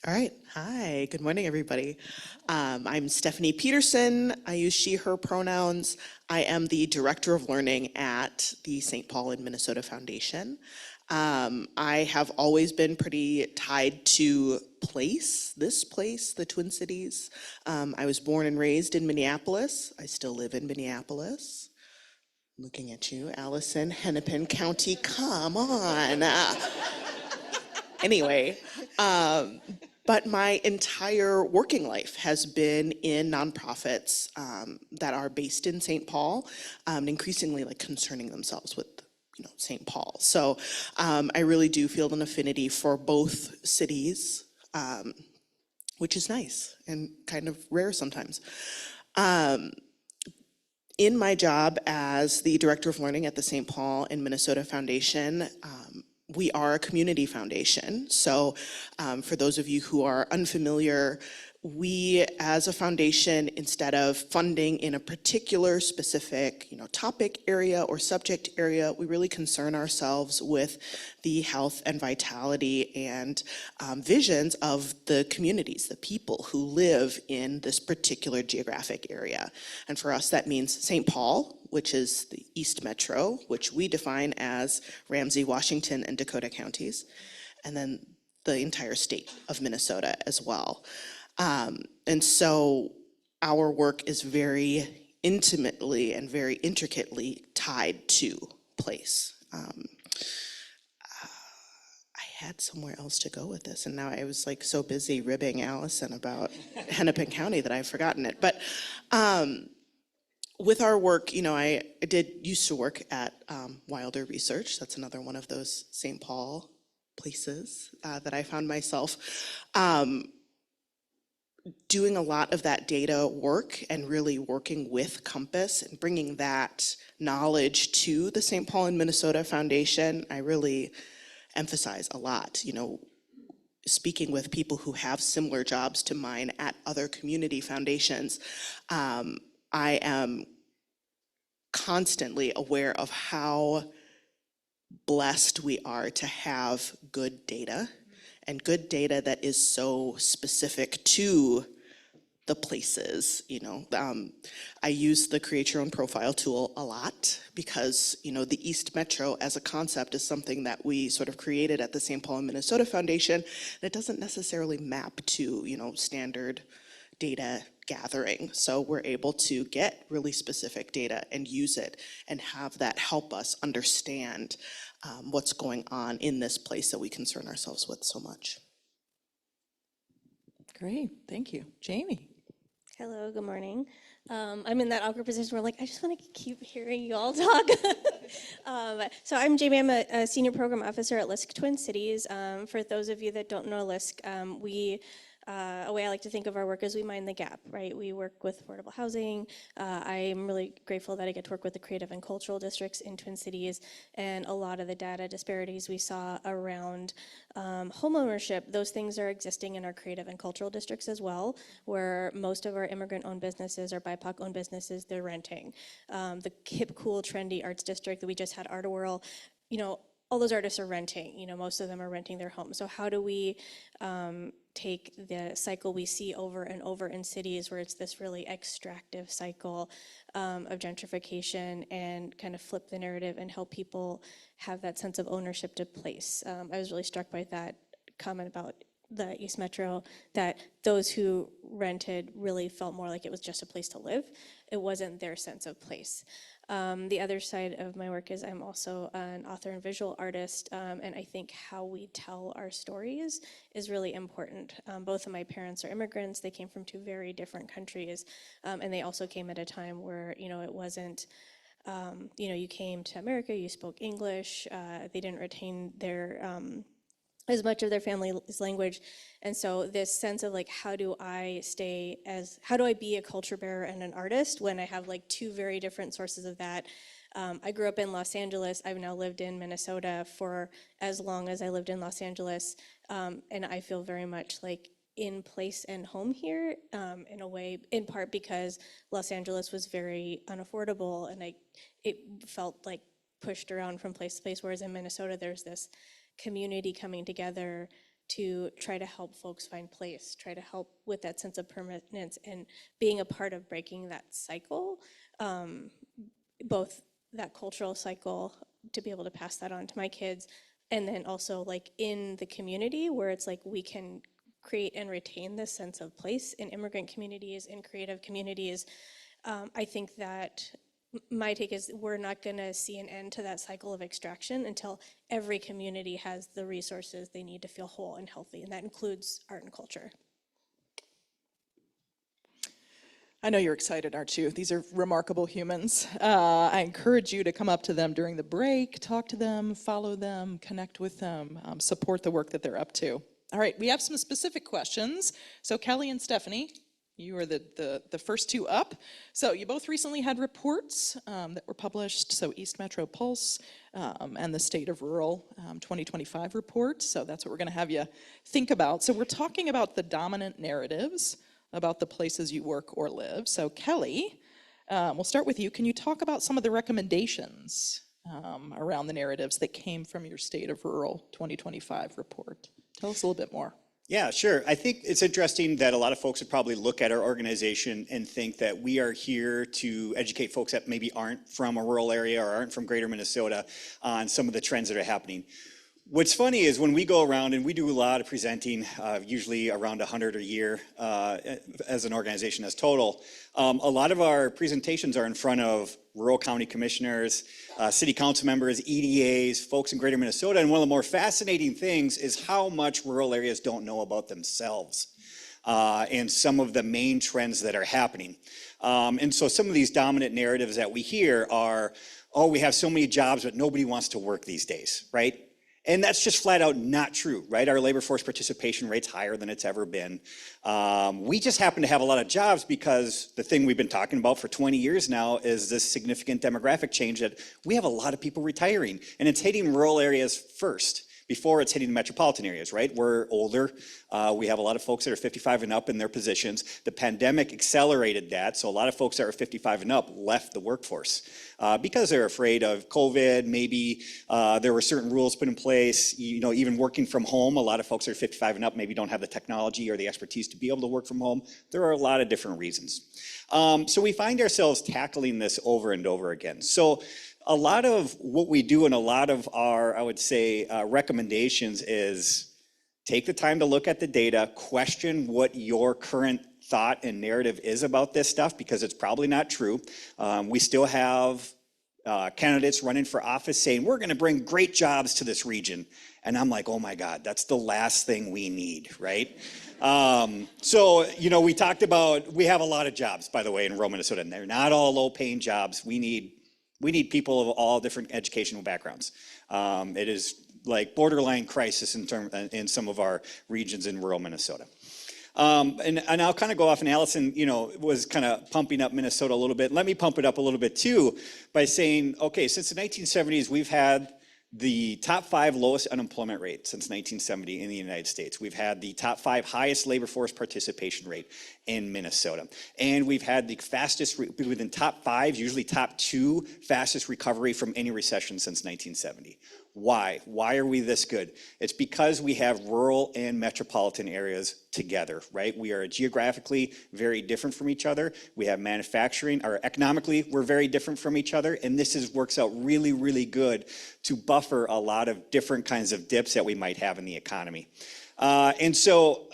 S5: All right. Hi. Good morning, everybody. I'm Stephanie Peterson. I use she, her pronouns. I am the Director of Learning at the St. Paul in Minnesota Foundation. I have always been pretty tied to this place, the Twin Cities. I was born and raised in Minneapolis. I still live in Minneapolis. Looking at you, Allison, Hennepin County, come on. Anyway, but my entire working life has been in nonprofits that are based in St. Paul, increasingly like concerning themselves with St. Paul. So I really do feel an affinity for both cities, which is nice and kind of rare sometimes. In my job as the Director of Learning at the St. Paul in Minnesota Foundation, we are a community foundation. So for those of you who are unfamiliar, we as a foundation, instead of funding in a particular specific topic area or subject area, we really concern ourselves with the health and vitality and visions of the communities, the people who live in this particular geographic area. And for us, that means St. Paul, which is the East Metro, which we define as Ramsey, Washington, and Dakota counties, and then the entire state of Minnesota as well. And so our work is very intimately and very intricately tied to place. I had somewhere else to go with this, and now I was like so busy ribbing Allison about Hennepin County that I've forgotten it. But with our work, I used to work at Wilder Research. That's another one of those St. Paul places that I found myself doing a lot of that data work and really working with Compass and bringing that knowledge to the St. Paul and Minnesota Foundation. I really emphasize a lot, speaking with people who have similar jobs to mine at other community foundations. I am constantly aware of how blessed we are to have good data, and good data that is so specific to the places. I use the Create Your Own Profile tool a lot because, the East Metro as a concept is something that we sort of created at the St. Paul and Minnesota Foundation. That doesn't necessarily map to, standard data gathering. So we're able to get really specific data and use it and have that help us understand what's going on in this place that we concern ourselves with so much.
S1: Great, thank you. Jamie.
S6: Hello, good morning. I'm in that awkward position where I just want to keep hearing you all talk. So I'm Jamie, I'm a senior program officer at LISC-Twin Cities. For those of you that don't know LISC, a way I like to think of our work is we mind the gap, right? We work with affordable housing. I'm really grateful that I get to work with the creative and cultural districts in Twin Cities, and a lot of the data disparities we saw around homeownership, those things are existing in our creative and cultural districts as well, where most of our immigrant-owned businesses or BIPOC-owned businesses, they're renting. The hip, cool, trendy arts district that we just had, Art Whirl, all those artists are renting. Most of them are renting their homes. So how do we take the cycle we see over and over in cities where it's this really extractive cycle of gentrification and kind of flip the narrative and help people have that sense of ownership to place? I was really struck by that comment about the East Metro, that those who rented really felt more like it was just a place to live. It wasn't their sense of place. The other side of my work is I'm also an author and visual artist, and I think how we tell our stories is really important. Both of my parents are immigrants. They came from two very different countries, and they also came at a time where, it wasn't, you came to America, you spoke English, they didn't retain their as much of their family's language. And so this sense of how do I be a culture bearer and an artist when I have two very different sources of that? I grew up in Los Angeles. I've now lived in Minnesota for as long as I lived in Los Angeles. And I feel very much in place and home here, in a way, in part because Los Angeles was very unaffordable and it felt pushed around from place to place, whereas in Minnesota there's this community coming together to try to help folks find place, try to help with that sense of permanence and being a part of breaking that cycle, both that cultural cycle to be able to pass that on to my kids, and then also in the community where it's we can create and retain this sense of place in immigrant communities, in creative communities. I think that my take is we're not going to see an end to that cycle of extraction until every community has the resources they need to feel whole and healthy, and that includes art and culture.
S1: I know you're excited, aren't you? These are remarkable humans. I encourage you to come up to them during the break, talk to them, follow them, connect with them, support the work that they're up to. All right, we have some specific questions. So Kelly and Stephanie, you are the first two up. So you both recently had reports that were published, so East Metro Pulse and the State of Rural 2025 report. So that's what we're gonna have you think about. So we're talking about the dominant narratives about the places you work or live. So Kelly, we'll start with you. Can you talk about some of the recommendations around the narratives that came from your State of Rural 2025 report? Tell us a little bit more.
S3: Yeah, sure. I think it's interesting that a lot of folks would probably look at our organization and think that we are here to educate folks that maybe aren't from a rural area or aren't from greater Minnesota on some of the trends that are happening. What's funny is when we go around and we do a lot of presenting, usually around 100 a year as an organization as total, a lot of our presentations are in front of rural county commissioners, city council members, EDAs, folks in greater Minnesota. And one of the more fascinating things is how much rural areas don't know about themselves and some of the main trends that are happening. And so some of these dominant narratives that we hear are, oh, we have so many jobs, but nobody wants to work these days, right? And that's just flat out not true, right? Our labor force participation rate's higher than it's ever been. We just happen to have a lot of jobs because the thing we've been talking about for 20 years now is this significant demographic change that we have a lot of people retiring, and it's hitting rural areas first before it's hitting the metropolitan areas, right? We're older. We have a lot of folks that are 55 and up in their positions. The pandemic accelerated that, so a lot of folks that are 55 and up left the workforce because they're afraid of COVID. Maybe there were certain rules put in place, you know, even working from home. A lot of folks that are 55 and up maybe don't have the technology or the expertise to be able to work from home. There are a lot of different reasons. So we find ourselves tackling this over and over again. So a lot of what we do and a lot of our, I would say, recommendations is take the time to look at the data, question what your current thought and narrative is about this stuff, because it's probably not true. We still have candidates running for office saying, we're gonna bring great jobs to this region. And I'm like, oh my God, that's the last thing we need, right? So, you know, we talked about, we have a lot of jobs, by the way, in rural Minnesota, and they're not all low-paying jobs. We need people of all different educational backgrounds. It is like borderline crisis in some of our regions in rural Minnesota. And I'll kind of go off, and Allison, you know, was kind of pumping up Minnesota a little bit. Let me pump it up a little bit too by saying, okay, since the 1970s, we've had the top 5 lowest unemployment rate since 1970 in the United States. We've had the top 5 highest labor force participation rate in Minnesota. And we've had the fastest, within top 5, usually top 2 fastest recovery from any recession since 1970. Why? Why are we this good? It's because we have rural and metropolitan areas together, right? We are geographically very different from each other. We have manufacturing, or economically, we're very different from each other. And this works out really, really good to buffer a lot of different kinds of dips that we might have in the economy. And so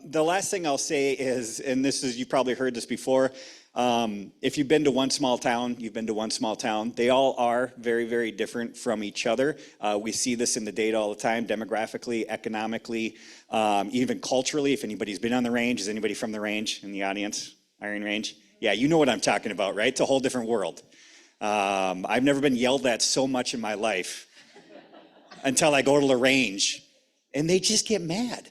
S3: the last thing I'll say is, and this is, you probably heard this before, if you've been to one small town, you've been to one small town. They all are very, very different from each other. We see this in the data all the time, demographically, economically, even culturally. If anybody's been on the range, is anybody from the range in the audience? Iron Range? Yeah, you know what I'm talking about, right? It's a whole different world. I've never been yelled at so much in my life until I go to the range, and they just get mad.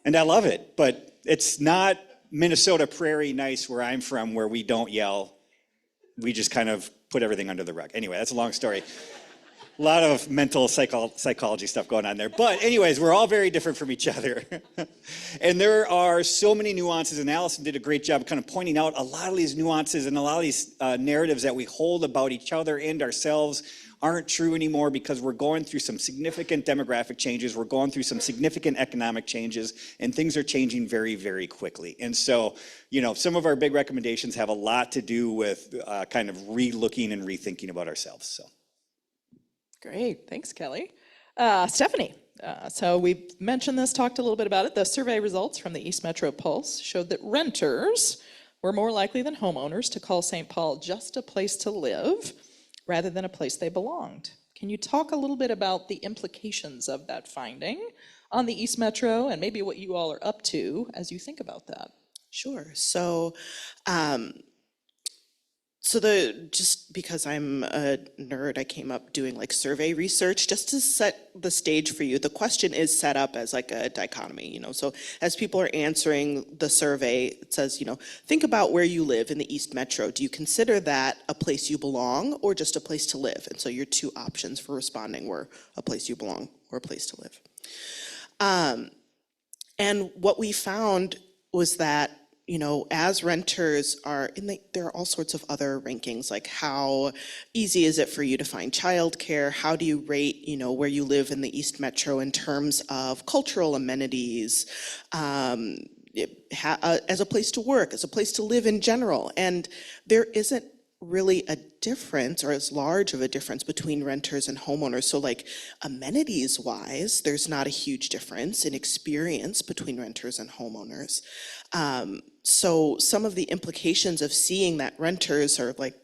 S3: And I love it, but it's not Minnesota Prairie nice where I'm from, where we don't yell. We just kind of put everything under the rug. Anyway, that's a long story. A lot of mental psychology stuff going on there. But anyways, we're all very different from each other. And there are so many nuances, and Allison did a great job kind of pointing out a lot of these nuances and a lot of these narratives that we hold about each other and ourselves aren't true anymore, because we're going through some significant demographic changes, we're going through some significant economic changes, and things are changing very, very quickly. And so, you know, some of our big recommendations have a lot to do with kind of re-looking and rethinking about ourselves, so.
S1: Great, thanks, Kelly. Stephanie, so we mentioned this, talked a little bit about it. The survey results from the East Metro Pulse showed that renters were more likely than homeowners to call St. Paul just a place to live rather than a place they belonged. Can you talk a little bit about the implications of that finding on the East Metro and maybe what you all are up to as you think about that?
S5: Sure. Just because I'm a nerd, I came up doing like survey research just to set the stage for you. The question is set up as like a dichotomy, so as people are answering the survey, it says, think about where you live in the East Metro. Do you consider that a place you belong or just a place to live? And so your two options for responding were a place you belong or a place to live. And what we found was that as renters are there are all sorts of other rankings, like how easy is it for you to find childcare? How do you rate, where you live in the East Metro in terms of cultural amenities, as a place to work, as a place to live in general? And there isn't really a difference or as large of a difference between renters and homeowners. So like amenities wise, there's not a huge difference in experience between renters and homeowners. So some of the implications of seeing that renters are like,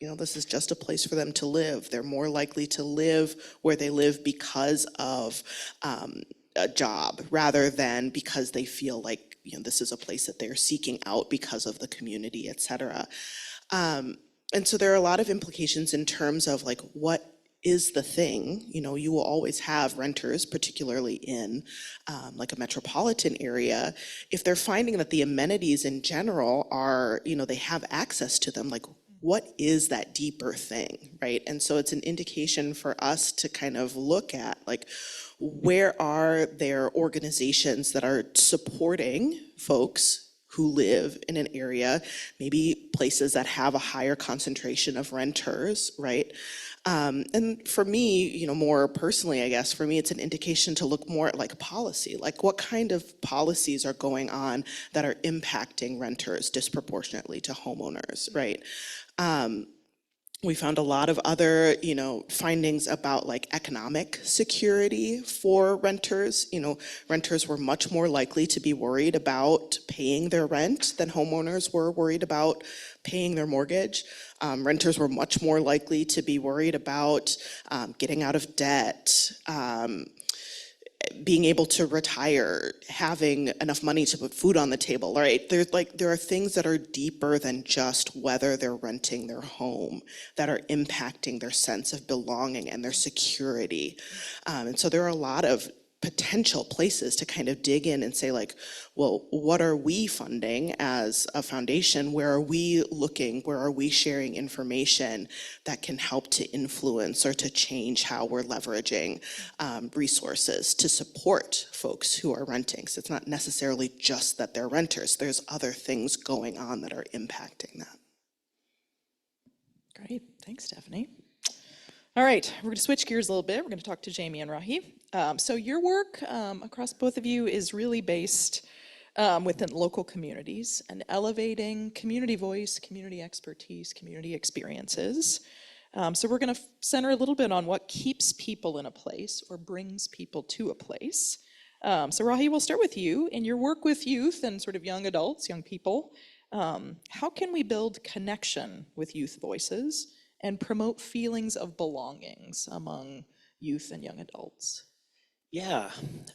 S5: this is just a place for them to live. They're more likely to live where they live because of a job rather than because they feel like, this is a place that they're seeking out because of the community, et cetera. And so there are a lot of implications in terms of like, what is the thing? You will always have renters, particularly in like a metropolitan area, if they're finding that the amenities in general are, they have access to them, like what is that deeper thing, right? And so it's an indication for us to kind of look at like, where are there organizations that are supporting folks who live in an area, maybe places that have a higher concentration of renters, right? And for me, more personally, I guess, for me, it's an indication to look more at like policy, like what kind of policies are going on that are impacting renters disproportionately to homeowners, right? We found a lot of other, findings about like economic security for renters. Renters were much more likely to be worried about paying their rent than homeowners were worried about paying their mortgage. Renters were much more likely to be worried about getting out of debt, being able to retire, having enough money to put food on the table, right? There are things that are deeper than just whether they're renting their home that are impacting their sense of belonging and their security. And so there are a lot of potential places to kind of dig in and say like, well, what are we funding as a foundation? Where are we looking? Where are we sharing information that can help to influence or to change how we're leveraging resources to support folks who are renting? So it's not necessarily just that they're renters. There's other things going on that are impacting that.
S1: Great, thanks, Stephanie. All right, we're going to switch gears a little bit. We're going to talk to Jamie and Rawhi. So your work across both of you is really based within local communities and elevating community voice, community expertise, community experiences. So we're going to center a little bit on what keeps people in a place or brings people to a place. So Rawhi, we'll start with you. In your work with youth and sort of young adults, young people, how can we build connection with youth voices and promote feelings of belongings among youth and young adults?
S4: Yeah,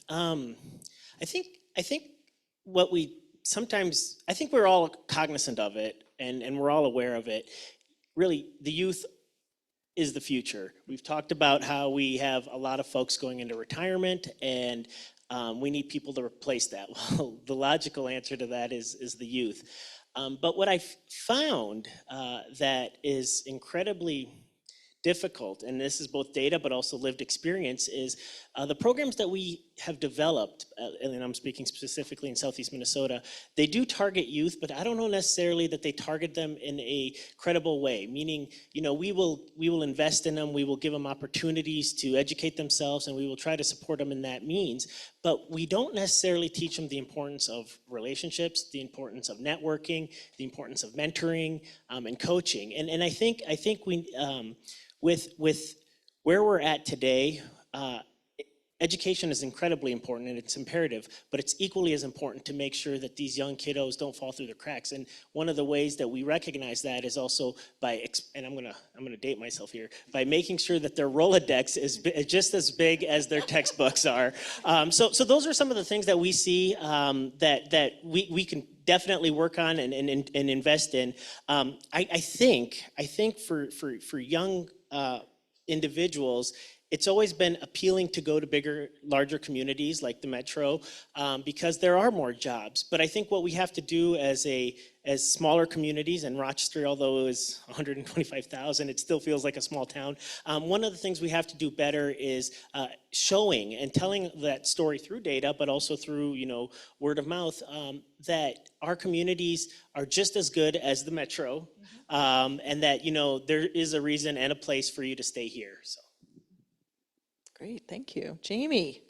S4: I think what we sometimes, I think we're all cognizant of it and we're all aware of it. Really, the youth is the future. We've talked about how we have a lot of folks going into retirement and we need people to replace that. Well, the logical answer to that is the youth. But what I've found that is incredibly difficult, and this is both data but also lived experience, is the programs that we have developed, and I'm speaking specifically in Southeast Minnesota, they do target youth, but I don't know necessarily that they target them in a credible way, meaning, we will invest in them, we will give them opportunities to educate themselves, and we will try to support them in that means, but we don't necessarily teach them the importance of relationships, the importance of networking, the importance of mentoring, and coaching. And I think we, with where we're at today, education is incredibly important and it's imperative, but it's equally as important to make sure that these young kiddos don't fall through the cracks. And one of the ways that we recognize that is also by, and I'm gonna date myself here, by making sure that their Rolodex is just as big as their textbooks are. So those are some of the things that we see that we can definitely work on and invest in. I think for young individuals, it's always been appealing to go to bigger, larger communities like the metro because there are more jobs. But I think what we have to do as smaller communities, and Rochester, although it was 125,000, it still feels like a small town. One of the things we have to do better is showing and telling that story through data, but also through word of mouth, that our communities are just as good as the metro, and that there is a reason and a place for you to stay here. So.
S1: Great, thank you. Jamie,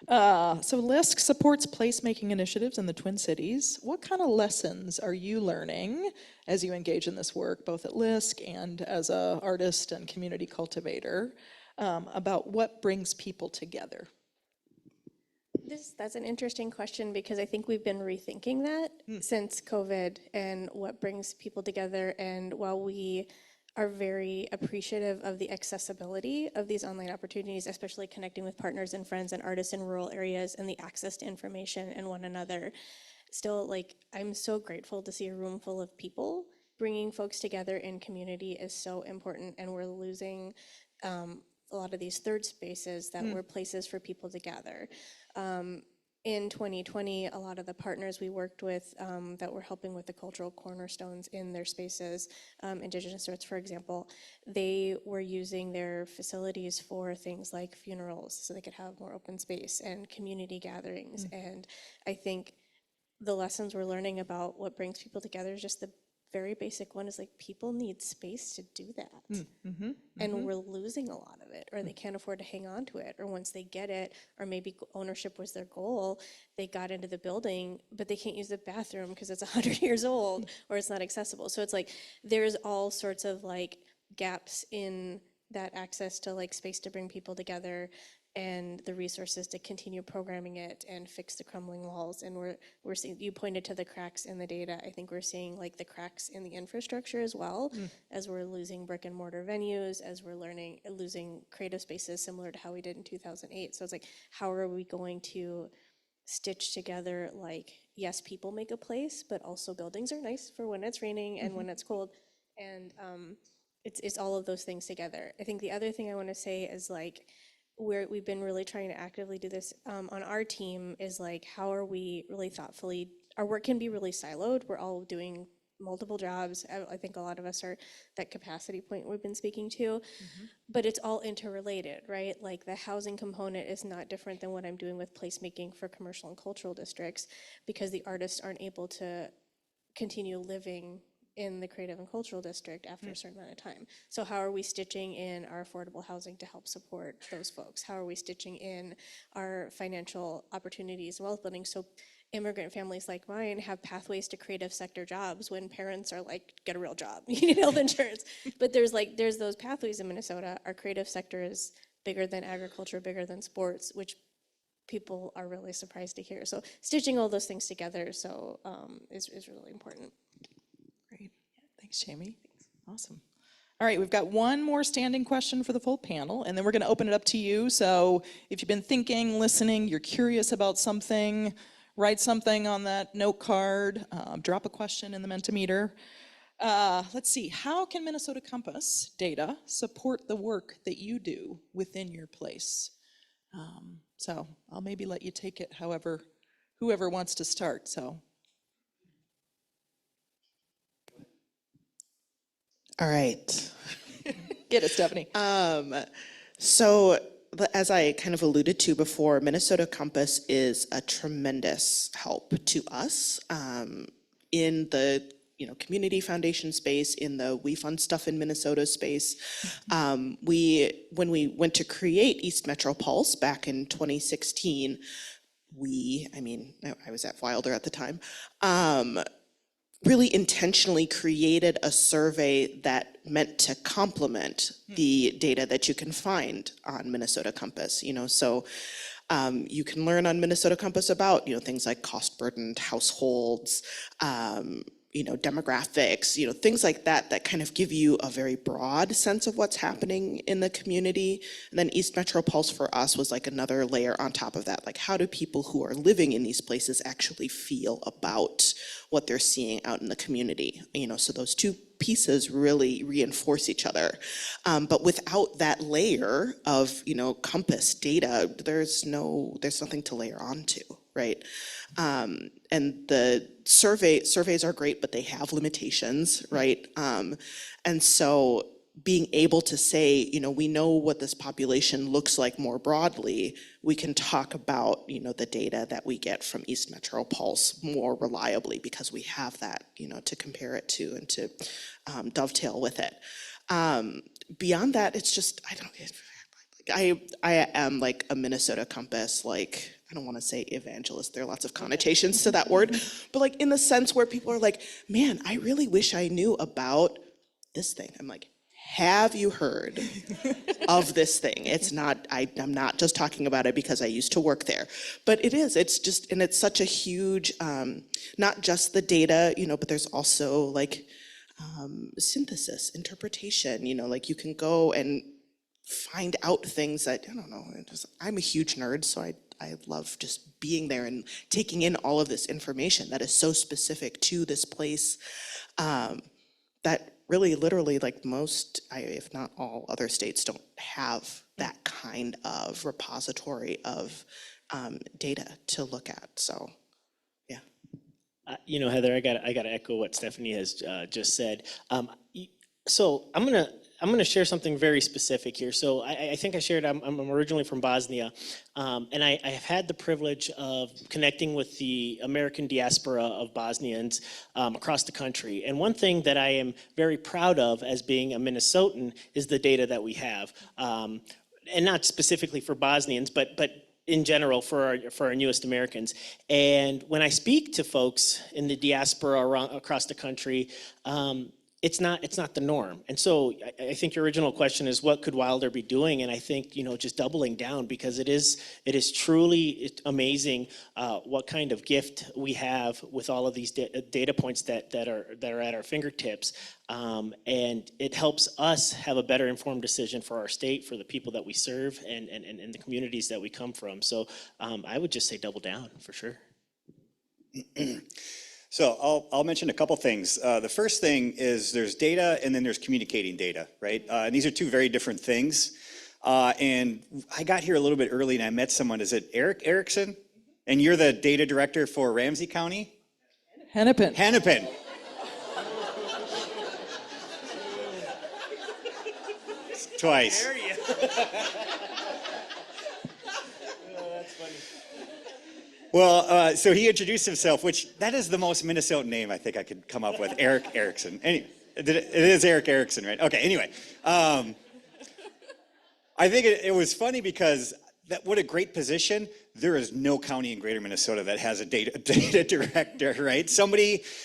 S1: so LISC supports placemaking initiatives in the Twin Cities. What kind of lessons are you learning as you engage in this work, both at LISC and as an artist and community cultivator, about what brings people together?
S6: That's an interesting question because I think we've been rethinking that since COVID and what brings people together. And while we are very appreciative of the accessibility of these online opportunities, especially connecting with partners and friends and artists in rural areas and the access to information and one another. Still, I'm so grateful to see a room full of people. Bringing folks together in community is so important, and we're losing a lot of these third spaces that were places for people to gather. In 2020, a lot of the partners we worked with that were helping with the cultural cornerstones in their spaces, Indigenous Arts, for example, they were using their facilities for things like funerals so they could have more open space and community gatherings. And I think the lessons we're learning about what brings people together is just the very basic one is people need space to do that. And we're losing a lot of it, or they can't afford to hang on to it, or once they get it, or maybe ownership was their goal, they got into the building, but they can't use the bathroom because it's 100 years old or it's not accessible. So it's there's all sorts of gaps in that access to space to bring people together and the resources to continue programming it and fix the crumbling walls. And we're seeing, you pointed to the cracks in the data. I think we're seeing the cracks in the infrastructure as well, as we're losing brick and mortar venues, as we're losing creative spaces similar to how we did in 2008. So it's how are we going to stitch together yes, people make a place, but also buildings are nice for when it's raining and when it's cold. And it's all of those things together. I think the other thing I want to say is we've been really trying to actively do this on our team is how are we really thoughtfully, our work can be really siloed. We're all doing multiple jobs. I think a lot of us are that capacity point we've been speaking to, but it's all interrelated, right? The housing component is not different than what I'm doing with placemaking for commercial and cultural districts because the artists aren't able to continue living in the creative and cultural district after a certain amount of time. So how are we stitching in our affordable housing to help support those folks? How are we stitching in our financial opportunities, wealth building, so immigrant families like mine have pathways to creative sector jobs when parents are get a real job, you need health insurance. But there's those pathways in Minnesota. Our creative sector is bigger than agriculture, bigger than sports, which people are really surprised to hear. So stitching all those things together is really important.
S1: Great. Thanks, Jamie. Awesome. All right, we've got one more standing question for the full panel, and then we're going to open it up to you. So if you've been thinking, listening, you're curious about something, write something on that note card, drop a question in the Mentimeter. Let's see, how can Minnesota Compass data support the work that you do within your place? So I'll maybe let you take it whoever wants to start, so.
S5: All right.
S1: Get it, Stephanie.
S5: So as I kind of alluded to before, Minnesota Compass is a tremendous help to us in the community foundation space, in the We Fund Stuff in Minnesota space. When we went to create East Metro Pulse back in 2016, I was at Wilder at the time, really intentionally created a survey that meant to complement the data that you can find on Minnesota Compass. So you can learn on Minnesota Compass about, things like cost-burdened households, demographics, things like that that kind of give you a very broad sense of what's happening in the community. And then East Metro Pulse for us was like another layer on top of that. Like, how do people who are living in these places actually feel about what they're seeing out in the community? So those two pieces really reinforce each other. But without that layer of, Compass data, there's nothing to layer onto, right? And the surveys are great, but they have limitations, right? And so being able to say, we know what this population looks like more broadly, we can talk about, the data that we get from East Metro Pulse more reliably because we have that, to compare it to and to dovetail with it. Beyond that, it's just, I am like a Minnesota Compass, like, I don't want to say evangelist, there are lots of connotations to that word, but like in the sense where people are like, man, I really wish I knew about this thing. I'm like, have you heard of this thing? It's not, I'm not just talking about it because I used to work there, but it's just, and it's such a huge, not just the data, but there's also like synthesis, interpretation, like you can go and find out things that, I don't know, I'm a huge nerd, so I love just being there and taking in all of this information that is so specific to this place that really literally like most, if not all other states don't have that kind of repository of data to look at, so.
S4: Heather, I got to echo what Stephanie has just said. So I'm gonna share something very specific here. So I think I shared I'm originally from Bosnia, and I have had the privilege of connecting with the American diaspora of Bosnians across the country. And one thing that I am very proud of as being a Minnesotan is the data that we have, and not specifically for Bosnians, but in general for our newest Americans. And when I speak to folks in the diaspora across the country, it's not the norm. And so I think your original question is, what could Wilder be doing? And I think, just doubling down, because it is truly amazing what kind of gift we have with all of these data points that are at our fingertips. And it helps us have a better informed decision for our state, for the people that we serve, and the communities that we come from. So I would just say double down for sure.
S3: So I'll mention a couple things. The first thing is there's data and then there's communicating data, right? And these are two very different things. And I got here a little bit early and I met someone. Is it Eric Erickson? And you're the data director for Ramsey County?
S1: Hennepin.
S3: Hennepin. Twice. Well, so he introduced himself, which that is the most Minnesotan name I think I could come up with, Eric Erickson. Anyway, it is Eric Erickson, right? Okay, anyway. I think it was funny because what a great position. There is no county in greater Minnesota that has a data director, right?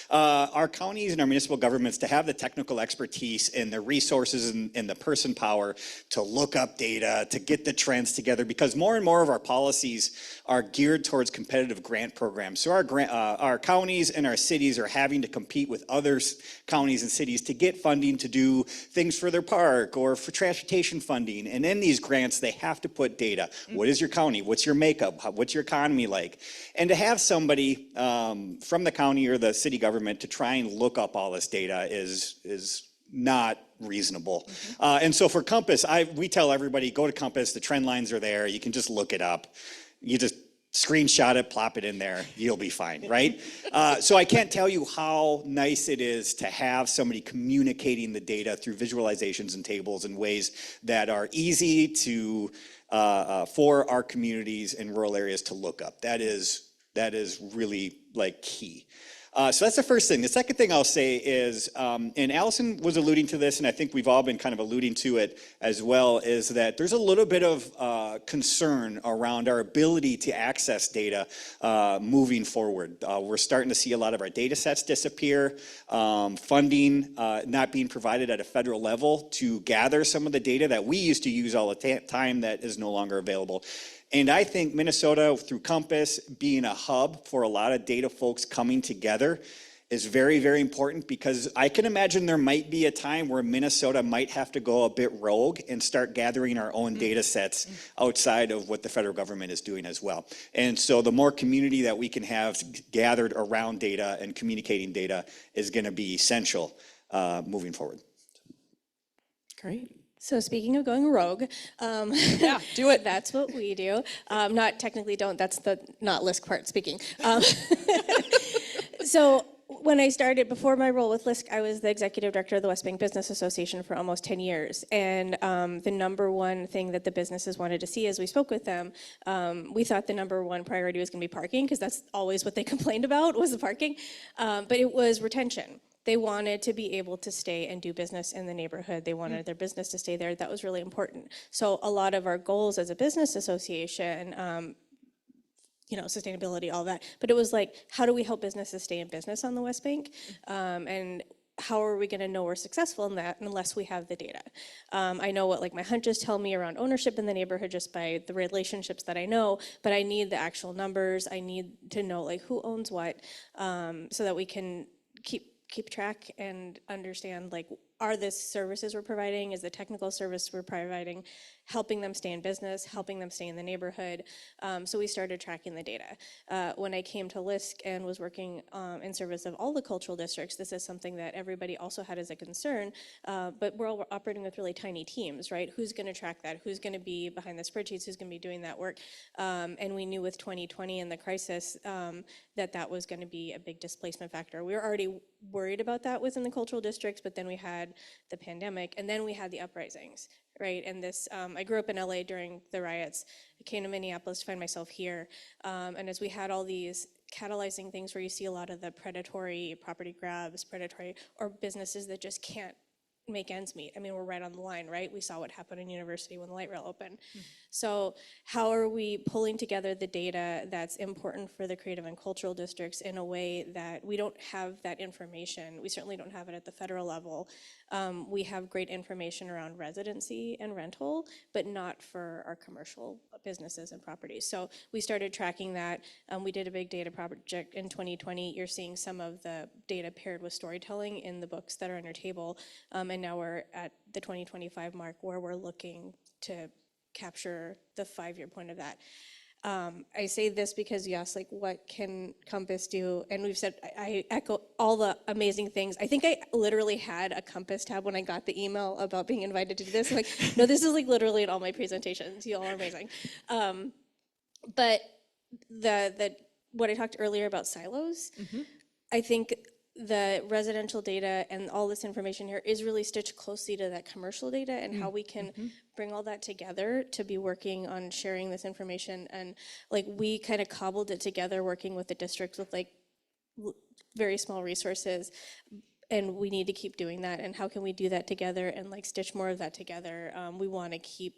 S3: Our counties and our municipal governments to have the technical expertise and the resources and the person power to look up data, to get the trends together, because more and more of our policies are geared towards competitive grant programs. So our counties and our cities are having to compete with other counties and cities to get funding to do things for their park or for transportation funding. And in these grants, they have to put data. What is your county? What's your makeup? What's your economy like? And to have somebody from the county or the city government to try and look up all this data is not reasonable. And so for Compass, we tell everybody, go to Compass, the trend lines are there, you can just look it up. You just screenshot it, plop it in there, you'll be fine, right? So I can't tell you how nice it is to have somebody communicating the data through visualizations and tables in ways that are easy to for our communities in rural areas to look up. That is really like key. So that's the first thing. The second thing I'll say is, and Allison was alluding to this, and I think we've all been kind of alluding to it as well, is that there's a little bit of concern around our ability to access data moving forward. We're starting to see a lot of our data sets disappear, funding not being provided at a federal level to gather some of the data that we used to use all the time that is no longer available. And I think Minnesota, through Compass, being a hub for a lot of data folks coming together is very, very important, because I can imagine there might be a time where Minnesota might have to go a bit rogue and start gathering our own data sets outside of what the federal government is doing as well. And so the more community that we can have gathered around data and communicating data is going to be essential moving forward.
S1: Great.
S6: So speaking of going rogue,
S1: Yeah, do it.
S6: that's what we do. Not technically don't, that's the not LISC part speaking. So when I started, before my role with LISC, I was the executive director of the West Bank Business Association for almost 10 years. And the number one thing that the businesses wanted to see as we spoke with them, we thought the number one priority was going to be parking, because that's always what they complained about, was the parking. But it was retention. They wanted to be able to stay and do business in the neighborhood. They wanted their business to stay there. That was really important. So a lot of our goals as a business association, sustainability, all that. But it was like, how do we help businesses stay in business on the West Bank? And how are we going to know we're successful in that unless we have the data? I know what my hunches tell me around ownership in the neighborhood just by the relationships that I know, but I need the actual numbers. I need to know who owns what, so that we can keep track and understand are this services we're providing, is the technical service we're providing helping them stay in business, helping them stay in the neighborhood. So we started tracking the data. When I came to LISC and was working in service of all the cultural districts, this is something that everybody also had as a concern, but we're all operating with really tiny teams, right? Who's gonna track that? Who's gonna be behind the spreadsheets? Who's gonna be doing that work? And we knew with 2020 and the crisis that was gonna be a big displacement factor. We were already worried about that within the cultural districts, but then we had the pandemic, and then we had the uprisings, right? And this, I grew up in LA during the riots. I came to Minneapolis to find myself here. And as we had all these catalyzing things where you see a lot of the predatory property grabs, or businesses that just can't make ends meet. I mean, we're right on the line, right? We saw what happened in university when the light rail opened. So how are we pulling together the data that's important for the creative and cultural districts in a way that we don't have that information? We certainly don't have it at the federal level. We have great information around residency and rental, but not for our commercial businesses and properties. So we started tracking that. We did a big data project in 2020. You're seeing some of the data paired with storytelling in the books that are on your table. And now we're at the 2025 mark where we're looking to capture the 5-year point of that. I say this because you asked, what can Compass do? And we've said, I echo all the amazing things. I think I literally had a Compass tab when I got the email about being invited to do this. No, this is literally in all my presentations. You all are amazing. But what I talked earlier about silos, I think the residential data and all this information here is really stitched closely to that commercial data and how we can bring all that together to be working on sharing this information. And we kind of cobbled it together working with the districts with very small resources, and we need to keep doing that. And how can we do that together and stitch more of that together? We want to keep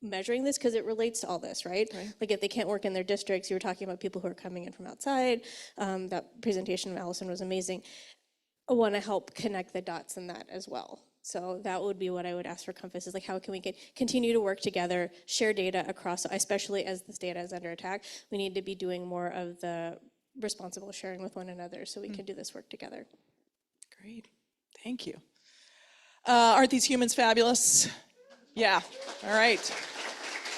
S6: measuring this because it relates to all this, right? If they can't work in their districts, you were talking about people who are coming in from outside. That presentation of Allison was amazing. I want to help connect the dots in that as well. So that would be what I would ask for Compass is how can we continue to work together, share data across, especially as this data is under attack. We need to be doing more of the responsible sharing with one another so we can do this work together.
S1: Great, thank you. Aren't these humans fabulous? Yeah, all right,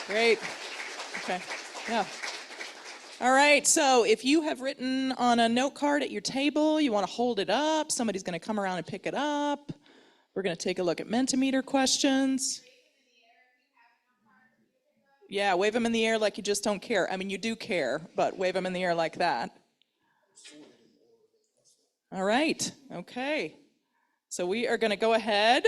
S1: great, okay, yeah. All right, so if you have written on a note card at your table, you want to hold it up, somebody's going to come around and pick it up. We're going to take a look at Mentimeter questions. Yeah, wave them in the air like you just don't care. I mean, you do care, but wave them in the air like that. All right, okay. So we are going to go ahead.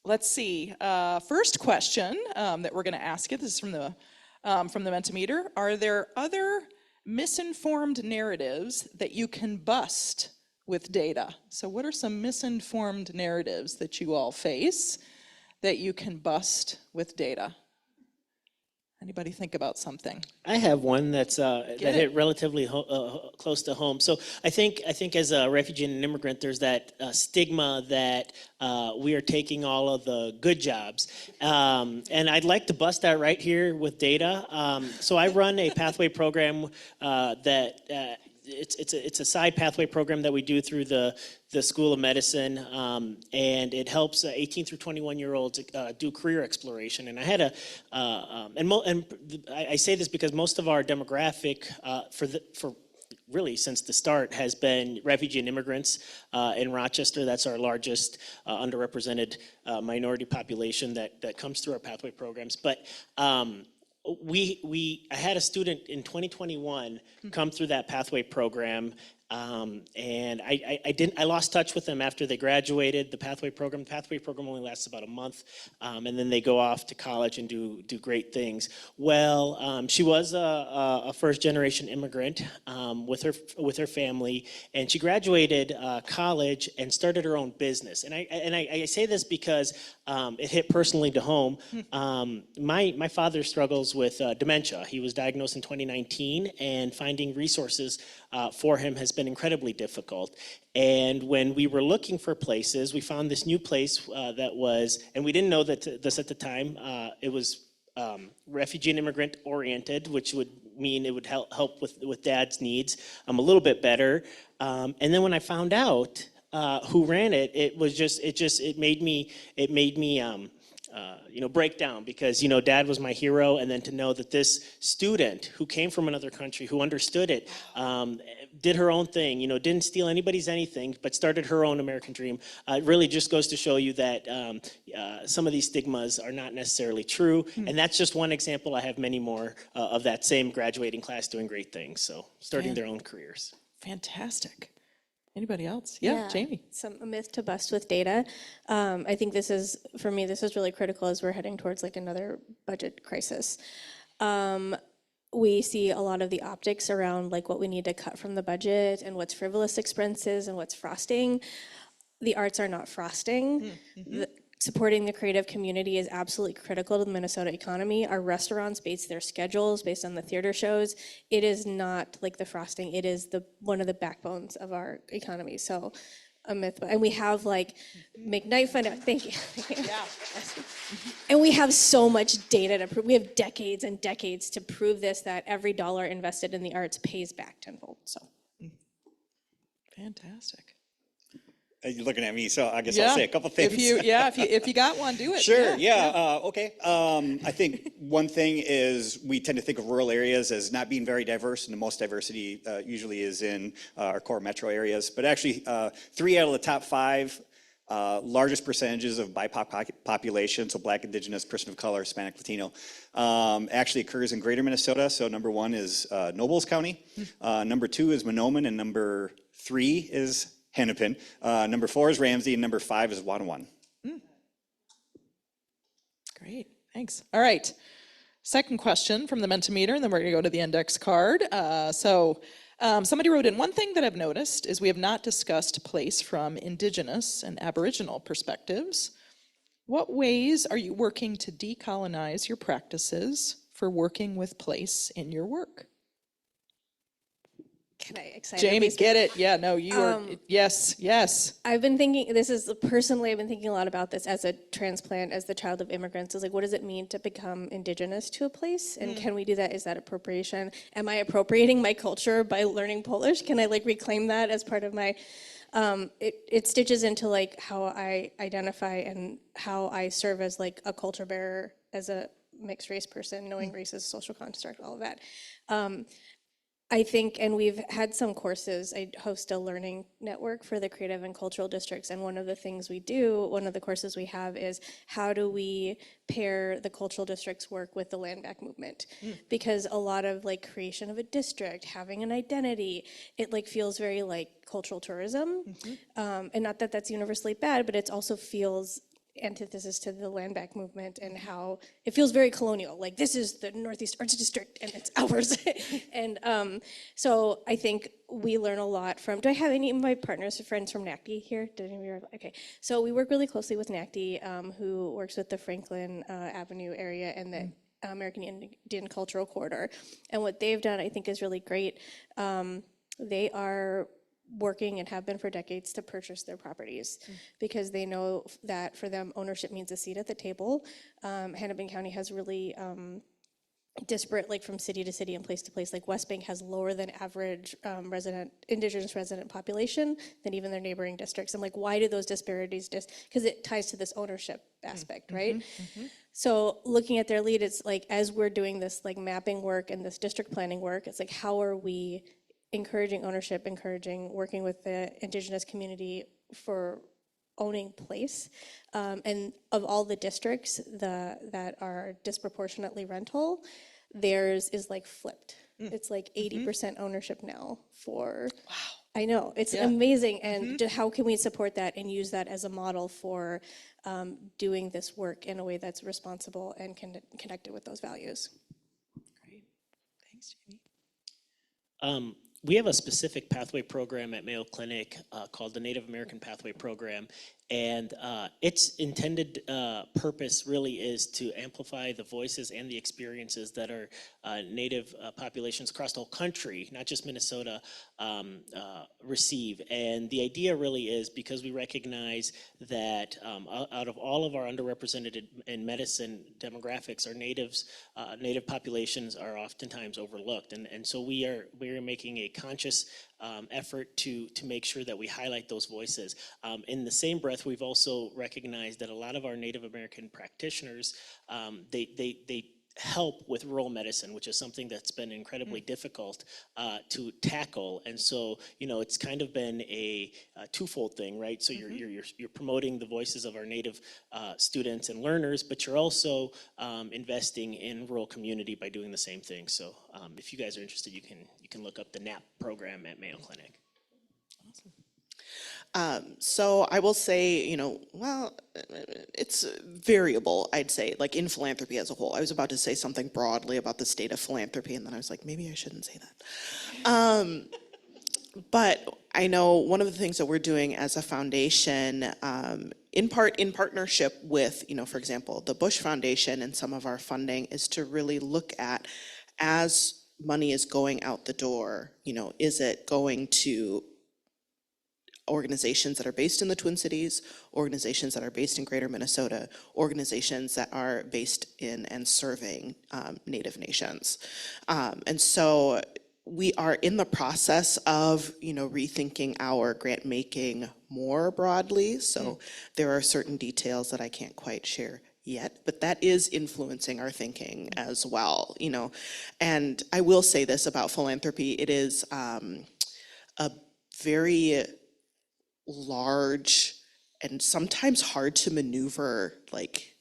S1: Let's see. First question that we're going to ask you. This is from the Mentimeter. Are there other misinformed narratives that you can bust with data. So what are some misinformed narratives that you all face that you can bust with data? Anybody think about something?
S4: I have one that's that hit relatively close to home. So I think as a refugee and an immigrant, there's that stigma that we are taking all of the good jobs, and I'd like to bust that right here with data. So I run a pathway program that. It's a side pathway program that we do through the School of Medicine, and it helps 18 through 21-year-olds do career exploration. And I had I say this because most of our demographic for really since the start has been refugee and immigrants in Rochester. That's our largest underrepresented minority population that comes through our pathway programs. But I had a student in 2021 come through that pathway program, and I lost touch with them after they graduated the pathway program. The pathway program only lasts about a month, and then they go off to college and do great things. Well, she was a first generation immigrant with her family, and she graduated college and started her own business. And I say this because it hit personally to home. My father struggles with dementia. He was diagnosed in 2019, and finding resources for him has been incredibly difficult. And when we were looking for places, we found this new place that was, and we didn't know that this at the time, it was refugee and immigrant oriented, which would mean it would help with dad's needs a little bit better. And then when I found out who ran it, it made me break down, because dad was my hero, and then to know that this student who came from another country, who understood it, did her own thing, didn't steal anybody's anything, but started her own American dream, it really just goes to show you that some of these stigmas are not necessarily true. And that's just one example. I have many more of that same graduating class doing great things, so starting their own careers.
S1: Fantastic. Anybody else? Yeah, Jamie.
S6: A myth to bust with data. I think this is really critical as we're heading towards like another budget crisis. We see a lot of the optics around like what we need to cut from the budget and what's frivolous expenses and what's frosting. The arts are not frosting. Supporting the creative community is absolutely critical to the Minnesota economy. Our restaurants base their schedules based on the theater shows. It is not like the frosting. It is one of the backbones of our economy. So a myth, and we have like McKnight Fund. Thank you. Yeah. And we have so much data to prove. We have decades and decades to prove this, that every dollar invested in the arts pays back tenfold. So
S1: Fantastic.
S3: You're looking at me, so I guess I'll say a couple things.
S1: If you got one, do it.
S3: Sure, okay. I think one thing is we tend to think of rural areas as not being very diverse, and the most diversity usually is in our core metro areas. But actually, 3 out of the top 5 largest percentages of BIPOC population, so Black, Indigenous, Person of Color, Hispanic, Latino, actually occurs in greater Minnesota. So number 1 is Nobles County, number 2 is Mahnomen, and number 3 is Hennepin. Number 4 is Ramsey, and number 5 is Watonwan.
S1: Great, thanks. All right, second question from the Mentimeter, and then we're gonna go to the index card. Somebody wrote in, one thing that I've noticed is we have not discussed place from Indigenous and Aboriginal perspectives. What ways are you working to decolonize your practices for working with place in your work?
S6: can I excite
S1: Jamie,
S6: everybody?
S1: get it? Yeah, no, you are, yes.
S6: I've been thinking, I've been thinking a lot about this as a transplant, as the child of immigrants. Is like, what does it mean to become indigenous to a place? And can we do that? Is that appropriation? Am I appropriating my culture by learning Polish? Can I reclaim that as part of my, it stitches into how I identify and how I serve as a culture bearer, as a mixed race person, knowing race is a social construct, all of that. I think, and we've had some courses, I host a learning network for the creative and cultural districts, and one of the things we do, one of the courses we have is how do we pair the cultural districts work with the land back movement? Because a lot of creation of a district, having an identity, it feels very like cultural tourism. And not that that's universally bad, but it also feels antithesis to the land back movement and how it feels very colonial. Like, this is the Northeast Arts District and it's ours. And so I think we learn a lot from, do I have any of my partners or friends from NACD here? Okay, so we work really closely with NACD, who works with the Franklin Avenue area and the American Indian Cultural Corridor. And what they've done, I think, is really great. They are working and have been for decades to purchase their properties because they know that for them ownership means a seat at the table. Hennepin County has really disparate, like from city to city and place to place. Like West Bank has lower than average indigenous resident population than even their neighboring districts. I'm like, why do those disparities because it ties to this ownership aspect, right? So looking at their lead, it's like, as we're doing this like mapping work and this district planning work, it's like, how are we encouraging ownership, working with the indigenous community for owning place. And of all the districts that are disproportionately rental, theirs is like flipped. It's like 80% ownership now for, wow. I know, it's amazing. And how can we support that and use that as a model for doing this work in a way that's responsible and connected with those values?
S1: Great, thanks, Jamie.
S4: We have a specific pathway program at Mayo Clinic called the Native American Pathway Program, and its intended purpose really is to amplify the voices and the experiences that are Native populations across the whole country, not just Minnesota, receive. And the idea really is because we recognize that out of all of our underrepresented in medicine demographics, our Native populations are oftentimes overlooked. And so we are making a conscious effort to make sure that we highlight those voices. In the same breath, we've also recognized that a lot of our Native American practitioners, they help with rural medicine, which is something that's been incredibly difficult to tackle. And so, it's kind of been a twofold thing, right? So you're promoting the voices of our Native students and learners, but you're also investing in rural community by doing the same thing. So if you guys are interested, you can look up the NAP program at Mayo Clinic.
S5: So I will say, it's variable, I'd say, like in philanthropy as a whole. I was about to say something broadly about the state of philanthropy, and then I was like, maybe I shouldn't say that. But I know one of the things that we're doing as a foundation, in part in partnership with, for example, the Bush Foundation and some of our funding, is to really look at, as money is going out the door, is it going to organizations that are based in the Twin Cities, organizations that are based in Greater Minnesota, organizations that are based in and serving Native nations. And so we are in the process of, rethinking our grant making more broadly. So there are certain details that I can't quite share yet, but that is influencing our thinking as well, And I will say this about philanthropy: it is a very large and sometimes hard to maneuver, like,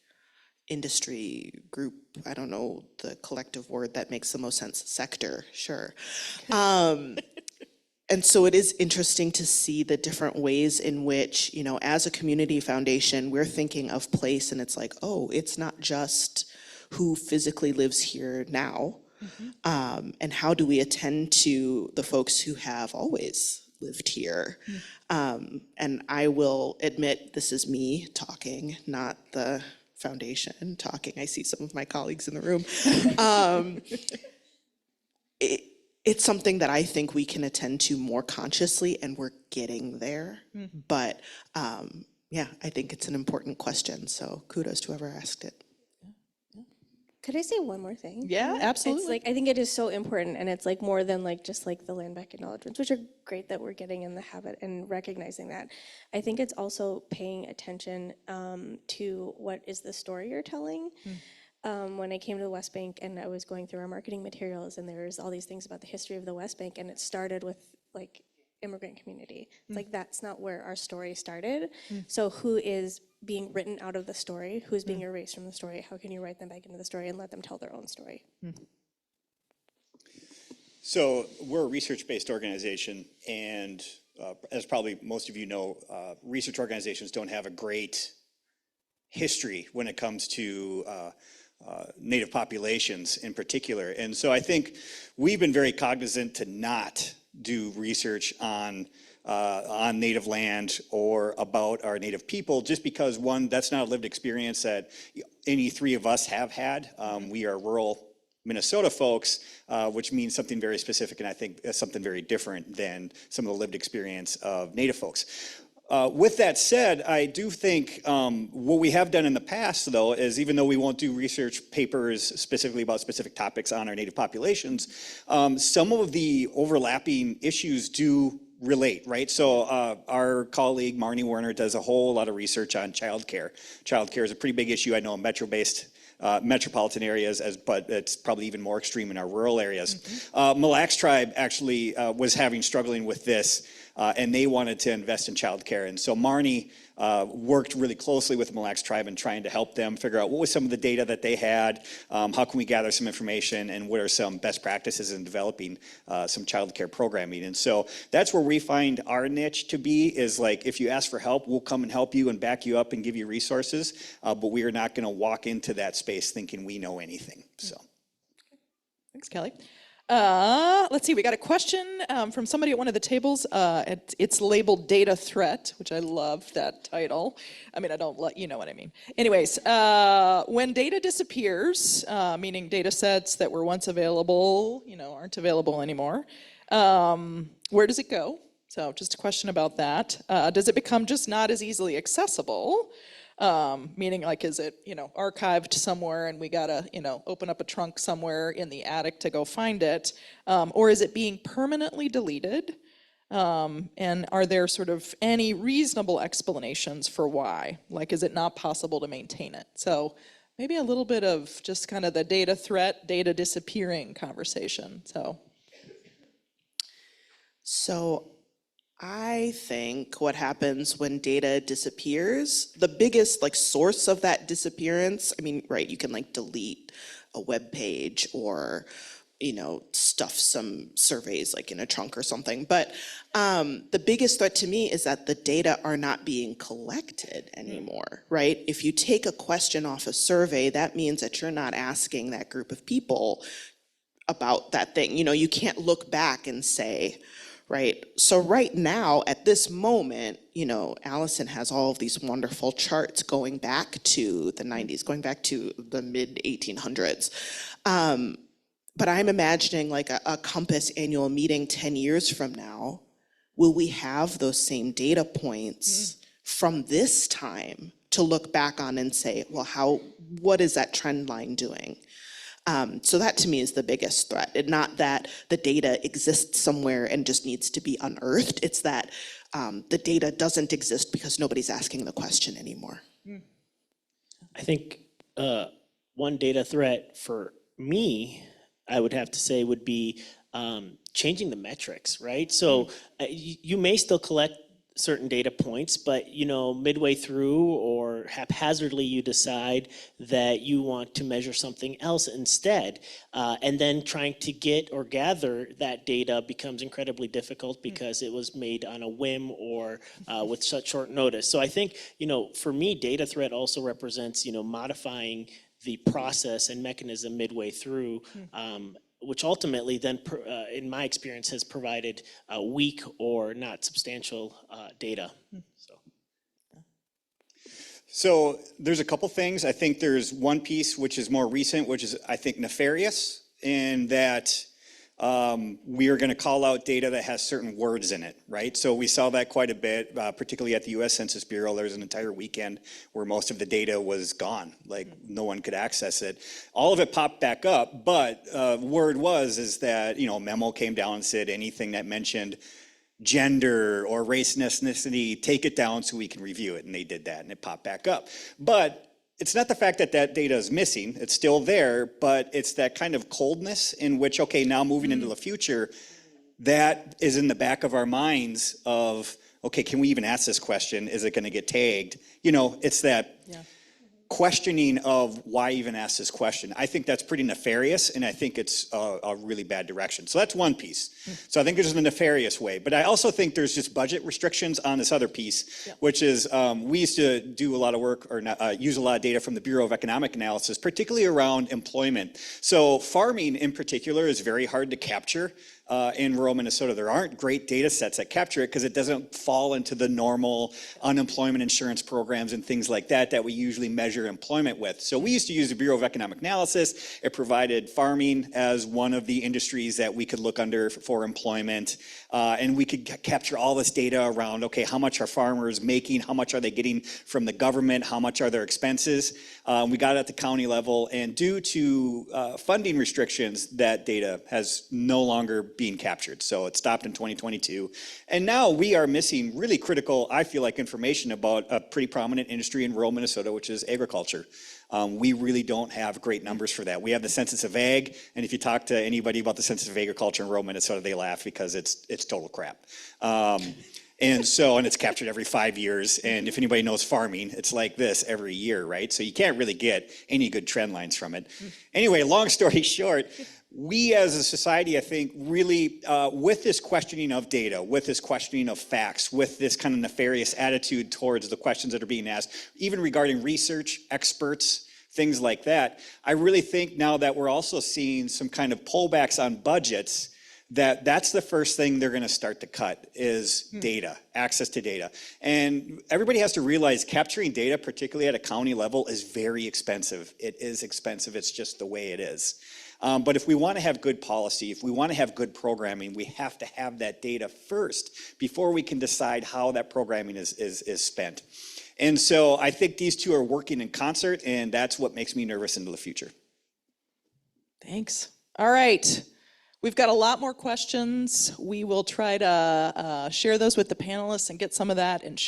S5: industry group. I don't know the collective word that makes the most sense. Sector, sure. And so it is interesting to see the different ways in which, as a community foundation, we're thinking of place, and it's like, oh, it's not just who physically lives here now, and how do we attend to the folks who have always lived here. And I will admit, this is me talking, not the foundation talking. I see some of my colleagues in the room. It's something that I think we can attend to more consciously, and we're getting there. But I think it's an important question. So kudos to whoever asked it.
S6: Could I say one more thing?
S1: Yeah, absolutely.
S6: It's like, I think it is so important, and it's like more than like just like the land back acknowledgements, which are great that we're getting in the habit and recognizing that. I think it's also paying attention to what is the story you're telling. When I came to the West Bank and I was going through our marketing materials, and there was all these things about the history of the West Bank, and it started with like immigrant community. It's like, that's not where our story started. So who is being written out of the story? Who's being erased from the story? How can you write them back into the story and let them tell their own story?
S3: So we're a research-based organization, and as probably most of you know, research organizations don't have a great history when it comes to Native populations in particular. And so I think we've been very cognizant to not do research on Native land or about our Native people, just because, one, that's not a lived experience that any three of us have had. We are rural Minnesota folks, which means something very specific, and I think something very different than some of the lived experience of Native folks. With that said, I do think what we have done in the past, though, is even though we won't do research papers specifically about specific topics on our Native populations, some of the overlapping issues do relate, right? So our colleague Marnie Werner does a whole lot of research on childcare. Childcare is a pretty big issue, I know, in metropolitan areas, but it's probably even more extreme in our rural areas. Mille Lacs tribe actually was struggling with this, and they wanted to invest in childcare. And so Marnie worked really closely with the Mille Lacs tribe in trying to help them figure out what was some of the data that they had, how can we gather some information, and what are some best practices in developing some childcare programming. And so that's where we find our niche to be, is like, if you ask for help, we'll come and help you and back you up and give you resources, but we are not going to walk into that space thinking we know anything. So,
S1: Thanks, Kelly. Let's see, we got a question from somebody at one of the tables. It's labeled data threat, which I love that title. I mean, I don't let you know what I mean. Anyways, when data disappears, meaning data sets that were once available, aren't available anymore, where does it go? So just a question about that. Does it become just not as easily accessible? Meaning, like, is it, archived somewhere and we gotta, open up a trunk somewhere in the attic to go find it? Or is it being permanently deleted? And are there sort of any reasonable explanations for why? Like, is it not possible to maintain it? So maybe a little bit of just kind of the data threat, data disappearing conversation,
S5: So I think what happens when data disappears, the biggest source of that disappearance, I mean, right, you can delete a web page or, stuff some surveys in a trunk or something. But the biggest threat to me is that the data are not being collected anymore, right? If you take a question off a survey, that means that you're not asking that group of people about that thing. You can't look back and say, right? So right now, at this moment, Allison has all of these wonderful charts going back to the 90s, going back to the mid 1800s. But I'm imagining a Compass annual meeting 10 years from now. Will we have those same data points from this time to look back on and say, well, what is that trend line doing? So that to me is the biggest threat. And not that the data exists somewhere and just needs to be unearthed. It's that the data doesn't exist because nobody's asking the question anymore.
S4: I think one data threat for me, I would have to say, would be changing the metrics, right? So you may still collect certain data points, but midway through or haphazardly you decide that you want to measure something else instead, and then trying to get or gather that data becomes incredibly difficult because it was made on a whim or with such short notice. So I think for me, data threat also represents modifying the process and mechanism midway through, which ultimately then, in my experience, has provided weak or not substantial data.
S3: So there's a couple things. I think there's one piece which is more recent, which is, I think, nefarious, in that we are going to call out data that has certain words in it, right? So we saw that quite a bit, particularly at the U.S. Census Bureau. There was an entire weekend where most of the data was gone, no one could access it. All of it popped back up, but word is that, a memo came down and said anything that mentioned gender or race and ethnicity, take it down so we can review it. And they did that and it popped back up. But it's not the fact that that data is missing, it's still there, but it's that kind of coldness in which, okay, now moving into the future, that is in the back of our minds of, okay, can we even ask this question? Is it going to get tagged? It's that, questioning of why even ask this question. I think that's pretty nefarious, and I think it's a really bad direction. So that's one piece. So I think there's a nefarious way, but I also think there's just budget restrictions on this other piece, which is we used to do a lot of work or use a lot of data from the Bureau of Economic Analysis, particularly around employment. So farming in particular is very hard to capture. In rural Minnesota, there aren't great data sets that capture it because it doesn't fall into the normal unemployment insurance programs and things like that that we usually measure employment with. So we used to use the Bureau of Economic Analysis. It provided farming as one of the industries that we could look under for employment. And we could capture all this data around, okay, how much are farmers making? How much are they getting from the government? How much are their expenses? We got it at the county level, and due to funding restrictions, that data has no longer being captured. So it stopped in 2022. And now we are missing really critical, I feel like, information about a pretty prominent industry in rural Minnesota, which is agriculture. We really don't have great numbers for that. We have the Census of Ag, and if you talk to anybody about the Census of Agriculture in rural Minnesota, they laugh because it's total crap. And it's captured every 5 years. And if anybody knows farming, it's like this every year, right? So you can't really get any good trend lines from it. Anyway, long story short, we as a society, I think, really, with this questioning of data, with this questioning of facts, with this kind of nefarious attitude towards the questions that are being asked, even regarding research, experts, things like that, I really think now that we're also seeing some kind of pullbacks on budgets, that's the first thing they're going to start to cut is data, access to data. And everybody has to realize capturing data, particularly at a county level, is very expensive. It is expensive. It's just the way it is. But if we want to have good policy, if we want to have good programming, we have to have that data first before we can decide how that programming is spent. And so I think these two are working in concert, and that's what makes me nervous into the future.
S1: Thanks. All right. We've got a lot more questions. We will try to share those with the panelists and get some of that in chat.